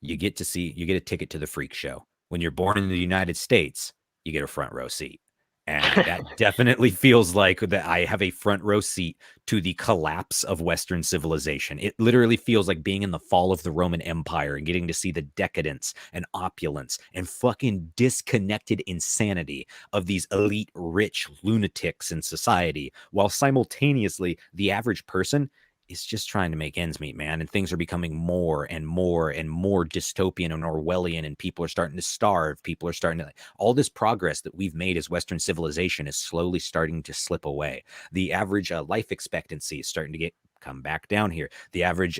you get a ticket to the freak show. When you're born in the United States, you get a front row seat. And that definitely feels like that I have a front row seat to the collapse of Western civilization. It literally feels like being in the fall of the Roman Empire and getting to see the decadence and opulence and fucking disconnected insanity of these elite rich lunatics in society, while simultaneously the average person is just trying to make ends meet, man. And things are becoming more and more and more dystopian and Orwellian, and people are starting to starve. People are starting to, all this progress that we've made as Western civilization is slowly starting to slip away. The average life expectancy is starting to get come back down here. The average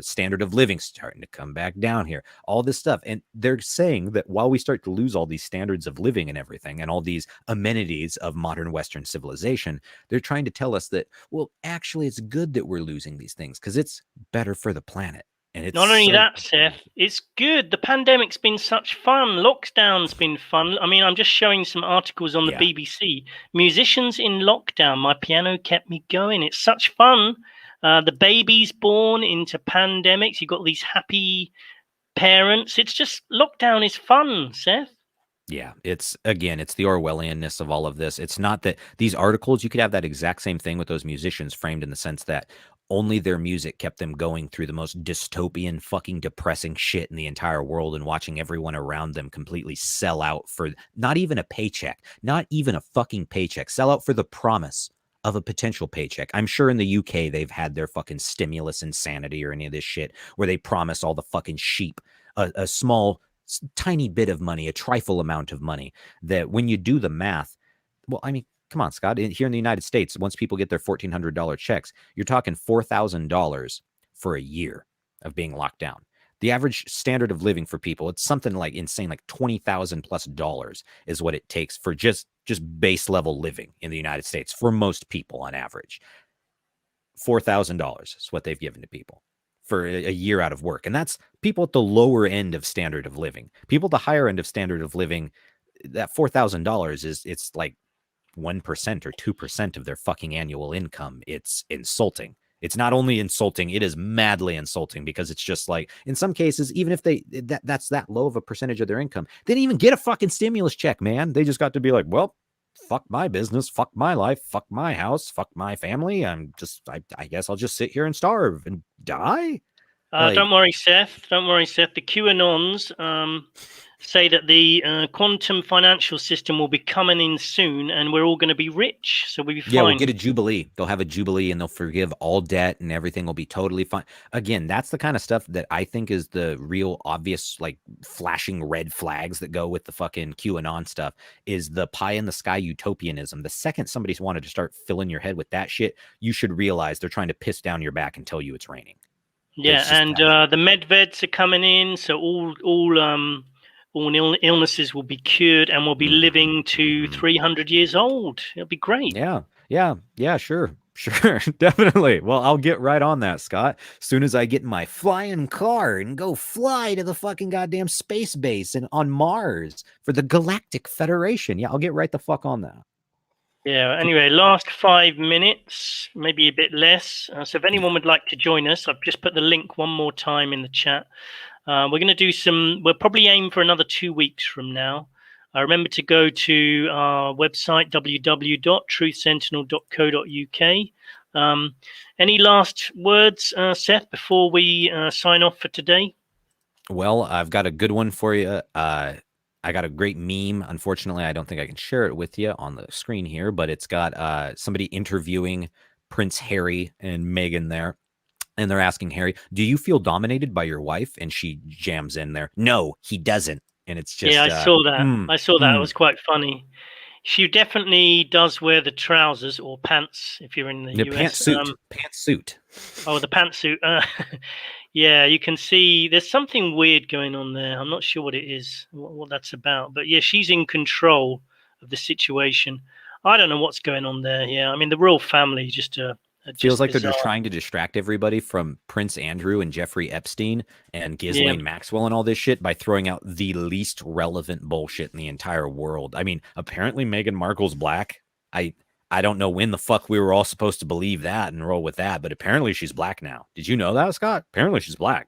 standard of living starting to come back down here. All this stuff. And they're saying that while we start to lose all these standards of living and everything and all these amenities of modern Western civilization, they're trying to tell us that, well, actually, it's good that we're losing these things because it's better for the planet. And it's not only that, Seth, it's good. The pandemic's been such fun. Lockdown's been fun. I mean, I'm just showing some articles on the BBC. Musicians in lockdown. My piano kept me going. It's such fun. The babies born into pandemics. You've got these happy parents. It's just lockdown is fun, Seth. Yeah, it's the Orwellianness of all of this. It's not that these articles, you could have that exact same thing with those musicians framed in the sense that only their music kept them going through the most dystopian, fucking depressing shit in the entire world and watching everyone around them completely sell out for not even a paycheck, not even a fucking paycheck, sell out for the promise of a potential paycheck. I'm sure in the UK they've had their fucking stimulus insanity or any of this shit where they promise all the fucking sheep a small tiny bit of money, a trifle amount of money, that when you do the math, well, I mean, come on, Scott, here in the United States, once people get their $1,400 checks, you're talking $4,000 for a year of being locked down. The average standard of living for people, it's something like insane, like $20,000+ is what it takes for just base level living in the United States for most people on average. $4,000 is what they've given to people for a year out of work. And that's people at the lower end of standard of living. People at the higher end of standard of living, that $4,000 it's like 1% or 2% of their fucking annual income. It's insulting. It's not only insulting, it is madly insulting, because it's just like, in some cases, even if that's that low of a percentage of their income, they didn't even get a fucking stimulus check, man. They just got to be like, well, fuck my business, fuck my life, fuck my house, fuck my family. I guess I'll just sit here and starve and die. Don't worry, Seth. Don't worry, Seth. The QAnons say that the quantum financial system will be coming in soon, and we're all going to be rich, so we'll be fine. Yeah, we'll get a jubilee. They'll have a jubilee, and they'll forgive all debt, and everything will be totally fine. Again, that's the kind of stuff that I think is the real obvious, like, flashing red flags that go with the fucking QAnon stuff, is the pie in the sky utopianism. The second somebody's wanted to start filling your head with that shit, you should realize they're trying to piss down your back and tell you it's raining. Yeah, and the medveds are coming in, so all illnesses will be cured, and we'll be living to 300 years old. It'll be great. Yeah, sure, definitely. Well, I'll get right on that, Scott. As soon as I get in my flying car and go fly to the fucking goddamn space base and on Mars for the Galactic Federation. Yeah, I'll get right the fuck on that. Yeah, anyway, last 5 minutes, maybe a bit less. So if anyone would like to join us, I've just put the link one more time in the chat. We're going to do we'll probably aim for another 2 weeks from now. Remember to go to our website, www.truthsentinel.co.uk. Any last words, Seth, before we sign off for today? Well, I've got a good one for you. I got a great meme. Unfortunately, I don't think I can share it with you on the screen here, but it's got somebody interviewing Prince Harry and Meghan there. And they're asking Harry, do you feel dominated by your wife? And she jams in there, no, he doesn't. And it's just... Yeah, I saw that. I saw that. It was quite funny. She definitely does wear the trousers or pants if you're in the US. Pantsuit. Oh, the pantsuit. Yeah, you can see there's something weird going on there. I'm not sure what it is, what that's about. But yeah, she's in control of the situation. I don't know what's going on there. Yeah, I mean, the royal family just feels like they're just trying to distract everybody from Prince Andrew and Jeffrey Epstein and Ghislaine Maxwell and all this shit by throwing out the least relevant bullshit in the entire world. I mean, apparently Meghan Markle's black. I don't know when the fuck we were all supposed to believe that and roll with that, but apparently she's black now. Did you know that, Scott? Apparently she's black.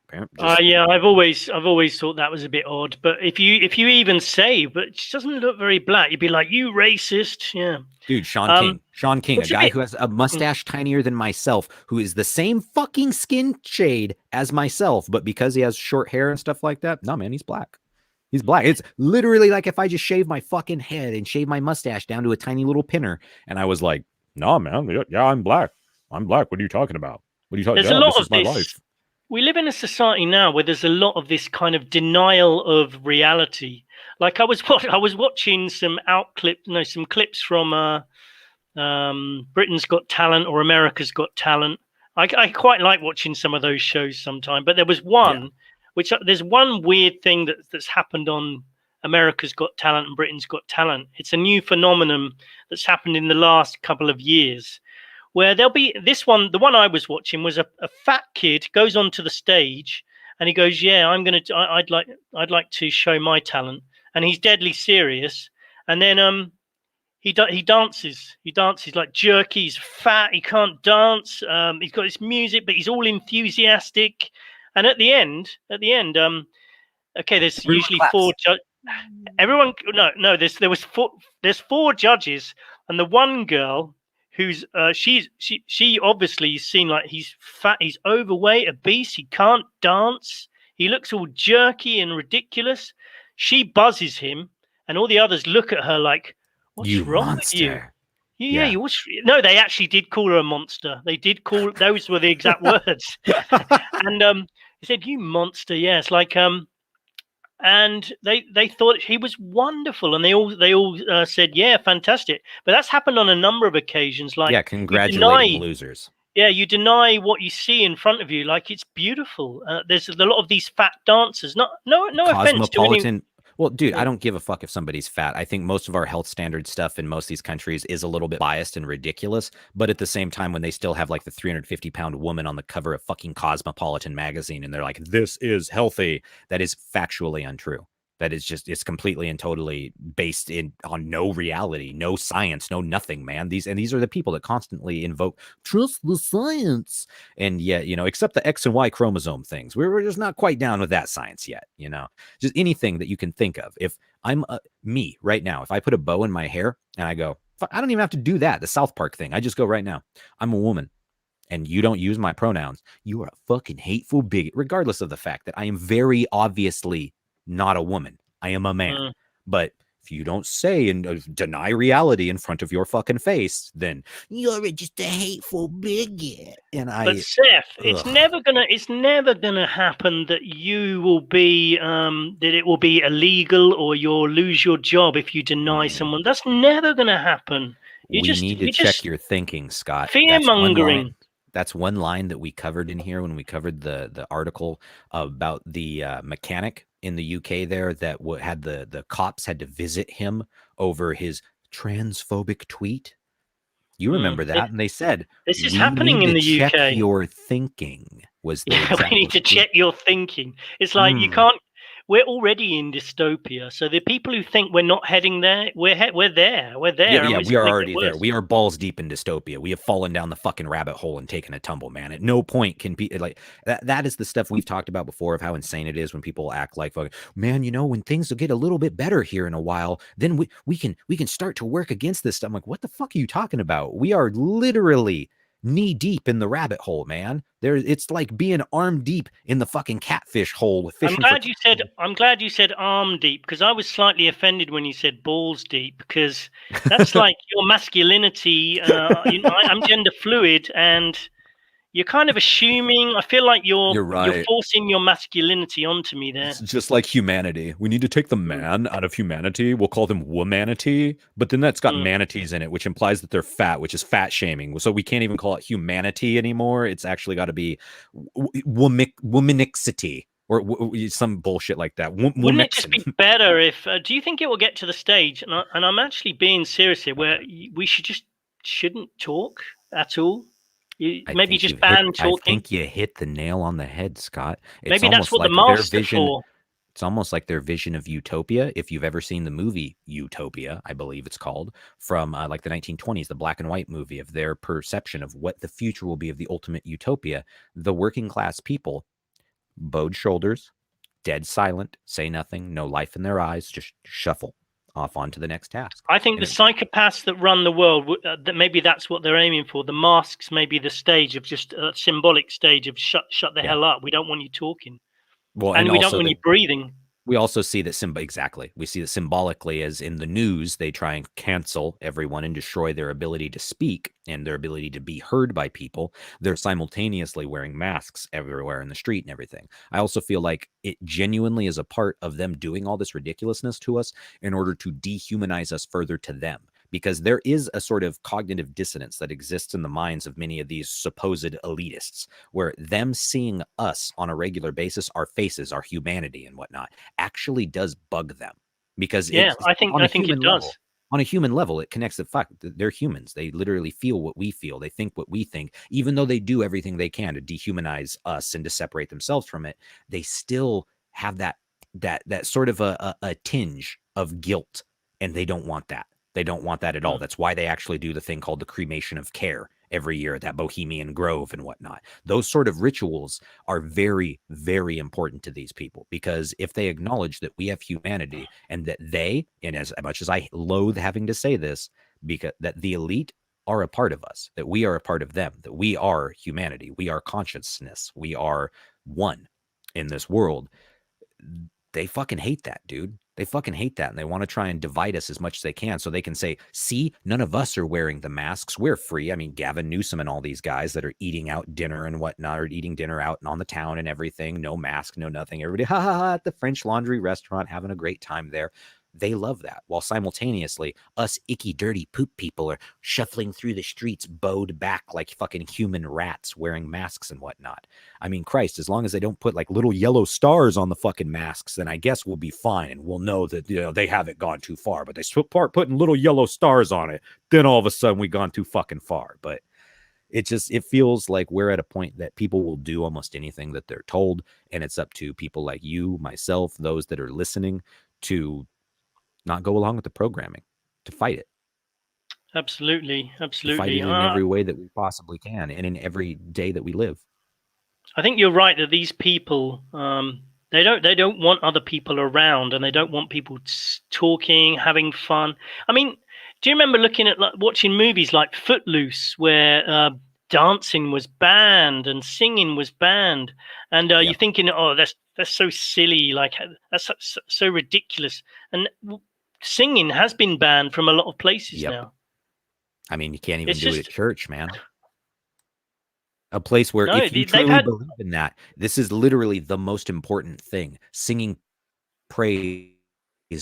Yeah, I've always thought that was a bit odd. But if you even say, but she doesn't look very black, you'd be like, you racist. Yeah, dude, Sean King, a guy who has a mustache tinier than myself, who is the same fucking skin shade as myself, but because he has short hair and stuff like that, no, man, he's black. He's black. It's literally like if I just shave my fucking head and shave my mustache down to a tiny little pinner. And I was like, no, man. Yeah, I'm black. I'm black. What are you talking about? What are you talking about? There's a lot of this. We live in a society now where there's a lot of this kind of denial of reality. Like I was watching some clips from Britain's Got Talent or America's Got Talent. I quite like watching some of those shows sometimes, but there was one which there's one weird thing that's happened on America's Got Talent and Britain's Got Talent. It's a new phenomenon that's happened in the last couple of years, where there'll be this one. The one I was watching was a fat kid goes onto the stage and he goes, "Yeah, I'd like to show my talent," and he's deadly serious, and then he dances. He dances like jerky. He's fat. He can't dance. He's got his music, but he's all enthusiastic. And at the end, okay, there's Everyone usually claps. four. Everyone, no. There's four judges, and the one girl who's she obviously seen like he's fat. He's overweight, obese. He can't dance. He looks all jerky and ridiculous. She buzzes him, and all the others look at her like, "What's You wrong with you?" monster. Yeah, you no, they actually did call her a monster. They did call those were the exact words. And he said, "You monster." Yes, like and they thought he was wonderful, and they all said, "Yeah, fantastic." But that's happened on a number of occasions. Like, Yeah, congratulating losers. yeah, you deny what you see in front of you. Like, it's beautiful. There's a lot of these fat dancers. No offense to any. Well, dude, I don't give a fuck if somebody's fat. I think most of our health standard stuff in most of these countries is a little bit biased and ridiculous. But at the same time, when they still have like the 350-pound woman on the cover of fucking Cosmopolitan magazine and they're like, "This is healthy," that is factually untrue. That is just, it's completely and totally based on no reality, no science, no nothing, man. These are the people that constantly invoke trust the science. And yet, except the X and Y chromosome things, we're just not quite down with that science yet. Just anything that you can think of. If I'm me right now, if I put a bow in my hair and I go, I don't even have to do that. The South Park thing. I just go right now. I'm a woman and you don't use my pronouns. You are a fucking hateful bigot, regardless of the fact that I am very obviously not a woman. I am a man. But if you don't say and deny reality in front of your fucking face, then you're just a hateful bigot. But Seth, it's never gonna happen that you will be that it will be illegal or you'll lose your job if you deny someone. That's never gonna happen. We need to check your thinking, Scott. Fear mongering. That's one line that we covered in here when we covered the article about the mechanic in the UK there that had the cops had to visit him over his transphobic tweet. You remember that? And they said, "This is happening in the UK. Check your thinking." Was the we need to check your thinking. It's like you can't. We're already in dystopia, so the people who think we're not heading there, we're there. Yeah, we are already there. We are balls deep in dystopia. We have fallen down the fucking rabbit hole and taken a tumble, man. At no point can be like that. That is the stuff we've talked about before of how insane it is when people act like, man, when things will get a little bit better here in a while, then we can start to work against this stuff. I'm like, what the fuck are you talking about? We are literally knee deep in the rabbit hole, man. It's like being arm deep in the fucking catfish hole with fishing. I'm glad you said arm deep, because I was slightly offended when you said balls deep, because that's like your masculinity. I'm gender fluid, and you're kind of assuming. I feel like you're forcing your masculinity onto me there. It's just like humanity. We need to take the man out of humanity. We'll call them womanity, but then that's got manatees in it, which implies that they're fat, which is fat shaming. So we can't even call it humanity anymore. It's actually got to be womanixity or some bullshit like that. Wouldn't it just be better if? Do you think it will get to the stage? And I'm actually being serious here, where we shouldn't talk at all. Maybe just ban talking. I think you hit the nail on the head, Scott. Maybe that's what the masks are for. It's almost like their vision of utopia. If you've ever seen the movie Utopia, I believe it's called, from like the 1920s, the black and white movie of their perception of what the future will be of the ultimate utopia, the working class people, bowed shoulders, dead silent, say nothing, no life in their eyes, just shuffle off onto the next task. I think the psychopaths that run the world, that maybe that's what they're aiming for. The masks may be the stage of just a symbolic stage of shut the hell up. We don't want you talking. Well, and we don't want you breathing. We also see that exactly. We see that symbolically, as in the news, they try and cancel everyone and destroy their ability to speak and their ability to be heard by people. They're simultaneously wearing masks everywhere in the street and everything. I also feel like it genuinely is a part of them doing all this ridiculousness to us in order to dehumanize us further to them. because there is a sort of cognitive dissonance that exists in the minds of many of these supposed elitists, where them seeing us on a regular basis, our faces, our humanity and whatnot, actually does bug them, because Yeah, it's I think on a it human level. does. On a human level, it connects the fact that they're humans. They literally feel what we feel. They think what we think, even though they do everything they can to dehumanize us and to separate themselves from it. They still have that sort of a tinge of guilt, and they don't want that. They don't want that at all. That's why they actually do the thing called the cremation of care every year at that Bohemian Grove and whatnot. Those sort of rituals are very, very important to these people, because if they acknowledge that we have humanity and that they, and as much as I loathe having to say this, because that the elite are a part of us, that we are a part of them, that we are humanity, we are consciousness, we are one in this world, they fucking hate that, dude. They fucking hate that. And they want to try and divide us as much as they can so they can say, see, none of us are wearing the masks. We're free. I mean, Gavin Newsom and all these guys that are eating out dinner and whatnot, or eating dinner out and on the town and everything. No mask, no nothing. Everybody, ha ha ha, at the French Laundry restaurant, having a great time there. They love that. While simultaneously, us icky, dirty poop people are shuffling through the streets, bowed back like fucking human rats, wearing masks and whatnot. I mean, Christ, as long as they don't put like little yellow stars on the fucking masks, then I guess we'll be fine, and we'll know that, you know, they haven't gone too far. But they start putting little yellow stars on it, then all of a sudden we've gone too fucking far. But it feels like we're at a point that people will do almost anything that they're told, and it's up to people like you, myself, those that are listening, to not go along with the programming, to fight it. Absolutely, To fight absolutely. it in every way that we possibly can, and in every day that we live. I think you're right that these people, they don't want other people around, and they don't want people talking, having fun. I mean, do you remember looking at, like, watching movies like Footloose, where dancing was banned and singing was banned, and you're Yep. thinking, oh, that's so silly, like that's so ridiculous. And singing has been banned from a lot of places Yep. now. I mean, you can't even It's do it just at church, man. A place where no. if you They've truly had believe in that, this is literally the most important thing. Singing praise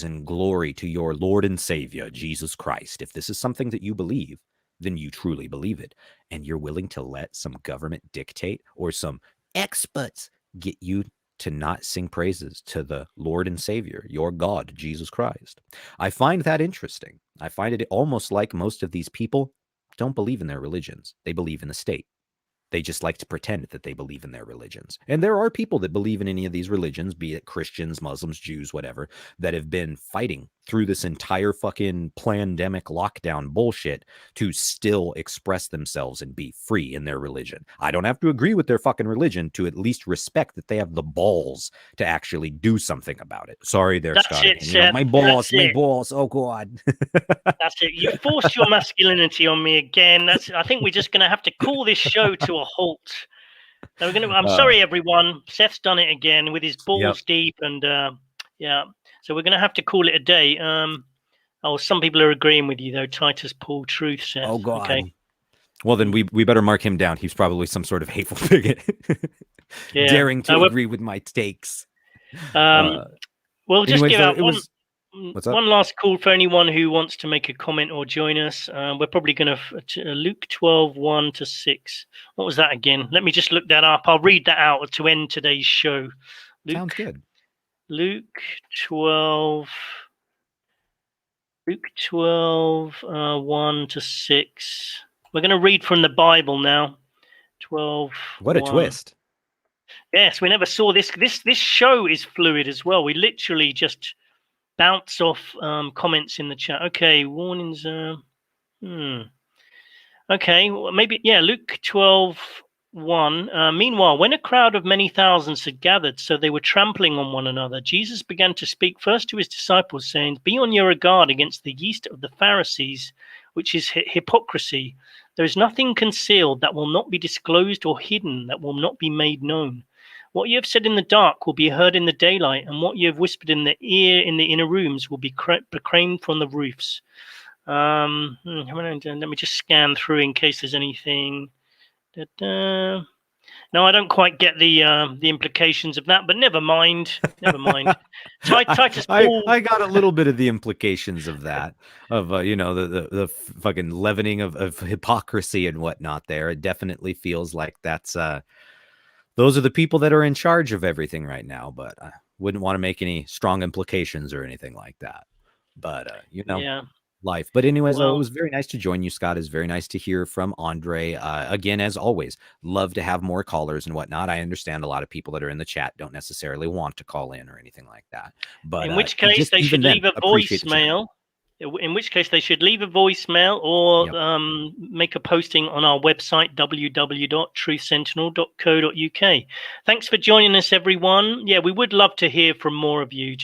and glory to your Lord and Savior, Jesus Christ. If this is something that you believe, then you truly believe it. And you're willing to let some government dictate or some experts get you to not sing praises to the Lord and Savior, your God, Jesus Christ. I find that interesting. I find it almost like most of these people don't believe in their religions. They believe in the state. They just like to pretend that they believe in their religions. And there are people that believe in any of these religions, be it Christians, Muslims, Jews, whatever, that have been fighting through this entire fucking pandemic lockdown bullshit to still express themselves and be free in their religion. I don't have to agree with their fucking religion to at least respect that they have the balls to actually do something about it. Sorry there, that's Scotty. it, And, you know, Seth. my That's it. balls. Oh, God. That's it. You forced your masculinity on me again. I think we're just going to have to call this show to a halt. So I'm sorry, everyone. Seth's done it again with his balls deep, and yeah. So we're going to have to call it a day. Some people are agreeing with you though. Titus Paul Truth, Seth. Oh, God. Okay. Well, then we better mark him down. He's probably some sort of hateful bigot, Yeah. daring to agree with my takes. We'll just anyways, give out what's up? one last call for anyone who wants to make a comment or join us. We're probably going to Luke 12:1-6. What was that again? Let me just look that up. I'll read that out to end today's show. Sounds good. Luke 12. Luke 12, 1-6. We're going to read from the Bible now. 12. What a twist. Yes, we never saw this. This show is fluid as well. We literally just bounce off comments in the chat. Okay, warnings. Okay, well, maybe, yeah, Luke 12:1. Meanwhile, when a crowd of many thousands had gathered, so they were trampling on one another, Jesus began to speak first to his disciples, saying, "Be on your guard against the yeast of the Pharisees, which is hypocrisy. There is nothing concealed that will not be disclosed, or hidden that will not be made known. What you have said in the dark will be heard in the daylight, and what you have whispered in the ear in the inner rooms will be proclaimed from the roofs." Let me just scan through in case there's anything. No, I don't quite get the implications of that, but never mind. Never mind. Titus Paul. I got a little bit of the implications of that, of you know, the fucking leavening of hypocrisy and whatnot. There, it definitely feels like that's those are the people that are in charge of everything right now. But I wouldn't want to make any strong implications or anything like that. But you know. Yeah. Life. But anyways, Well, it was very nice to join you, Scott. It's very nice to hear from Andre. Again, as always, love to have more callers and whatnot. I understand a lot of people that are in the chat don't necessarily want to call in or anything like that. But in which case, just they should then, leave a appreciate the chat. voicemail. In which case, they should leave a voicemail or Yep. make a posting on our website, www.truthsentinel.co.uk. Thanks for joining us, everyone. Yeah, we would love to hear from more of you.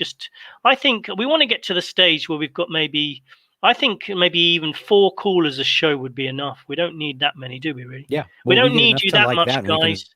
I think we want to get to the stage where we've got maybe even 4 callers a show would be enough. We don't need that many, do we, really? Yeah. We Well, don't get need enough you to that like much, that, and we can guys.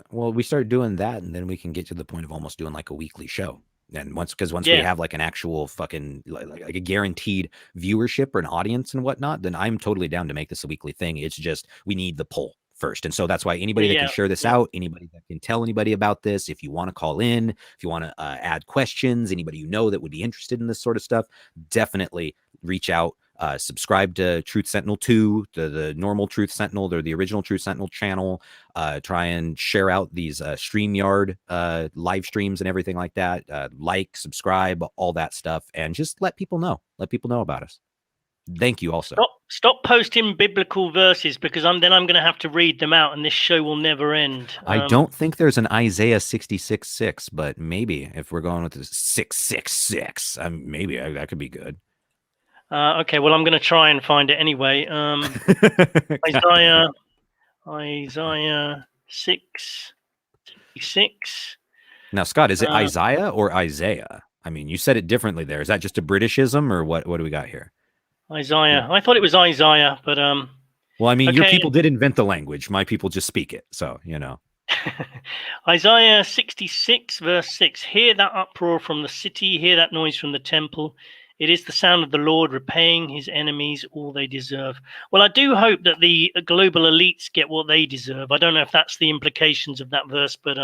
we start doing that, and then we can get to the point of almost doing like a weekly show. And once we Yeah. have like an actual fucking like a guaranteed viewership or an audience and whatnot, then I'm totally down to make this a weekly thing. It's just we need the pull first. And so that's why anybody that can share this out, anybody that can tell anybody about this, if you want to call in, if you want to add questions, anybody you know that would be interested in this sort of stuff, definitely reach out. Subscribe to Truth Sentinel 2, the normal Truth Sentinel, or the original Truth Sentinel channel. Try and share out these StreamYard live streams and everything like that. Like, subscribe, all that stuff, and just let people know. Let people know about us. Thank you also. Stop posting biblical verses, because then I'm going to have to read them out, and this show will never end. I don't think there's an Isaiah 66:6, but maybe if we're going with the 666, maybe that could be good. Okay, well, I'm going to try and find it anyway. Isaiah 6:6. Now, Scott, is it Isaiah or Isaiah? I mean, you said it differently there. Is that just a Britishism, or what do we got here? Isaiah. I thought it was Isaiah, but well, I mean, your people did invent the language. My people just speak it. So, you know. Isaiah 66, verse 6. Hear that uproar from the city, hear that noise from the temple. It is the sound of the Lord repaying his enemies all they deserve. Well, I do hope that the global elites get what they deserve. I don't know if that's the implications of that verse, but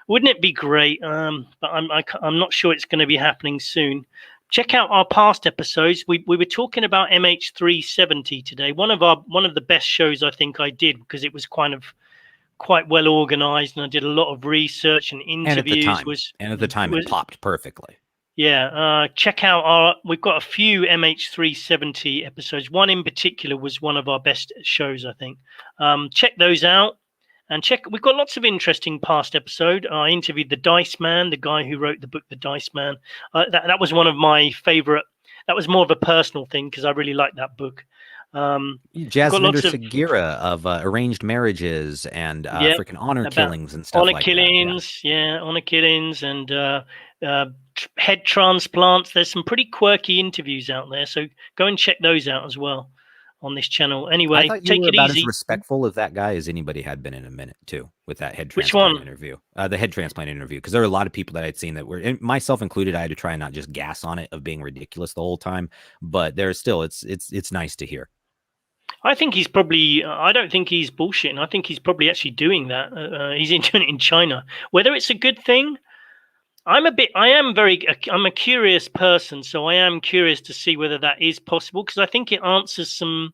wouldn't it be great? But I'm not sure it's going to be happening soon. Check out our past episodes. We were talking about MH370 today. One of the best shows I think I did, because it was quite well organized, and I did a lot of research and interviews. And at the time, it popped perfectly. Yeah, check out we've got a few MH370 episodes. One in particular was one of our best shows, I think. Check those out, and we've got lots of interesting past episode. I interviewed the Dice Man, the guy who wrote the book The Dice Man. That was one of my favorite. That was more of a personal thing, because I really liked that book. Jasminder Segura of Arranged Marriages and freaking honor killings and stuff like that. Honor killings and head transplants. There's some pretty quirky interviews out there, so go and check those out as well on this channel. Anyway, I thought you were about as respectful of that guy as anybody had been in a minute too, with that head transplant interview. The head transplant interview, because there were a lot of people that I'd seen that were, and myself included, I had to try and not just gas on it of being ridiculous the whole time, but there's still it's nice to hear. I think he's probably. I don't think he's bullshitting. I think he's probably actually doing that. He's doing it in China. Whether it's a good thing, I'm a curious person, so I am curious to see whether that is possible, because I think it answers some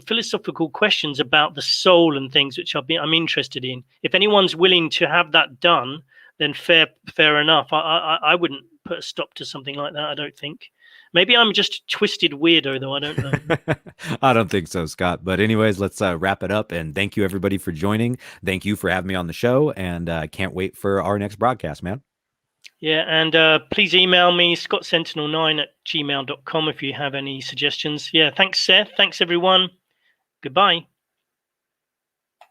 philosophical questions about the soul and things, which I'm interested in. If anyone's willing to have that done, then fair enough. I wouldn't put a stop to something like that, I don't think. Maybe I'm just a twisted weirdo, though. I don't know. I don't think so, Scott. But anyways, let's wrap it up. And thank you, everybody, for joining. Thank you for having me on the show. And I can't wait for our next broadcast, man. Yeah, and please email me, scottsentinel9@gmail.com, if you have any suggestions. Yeah, thanks, Seth. Thanks, everyone. Goodbye.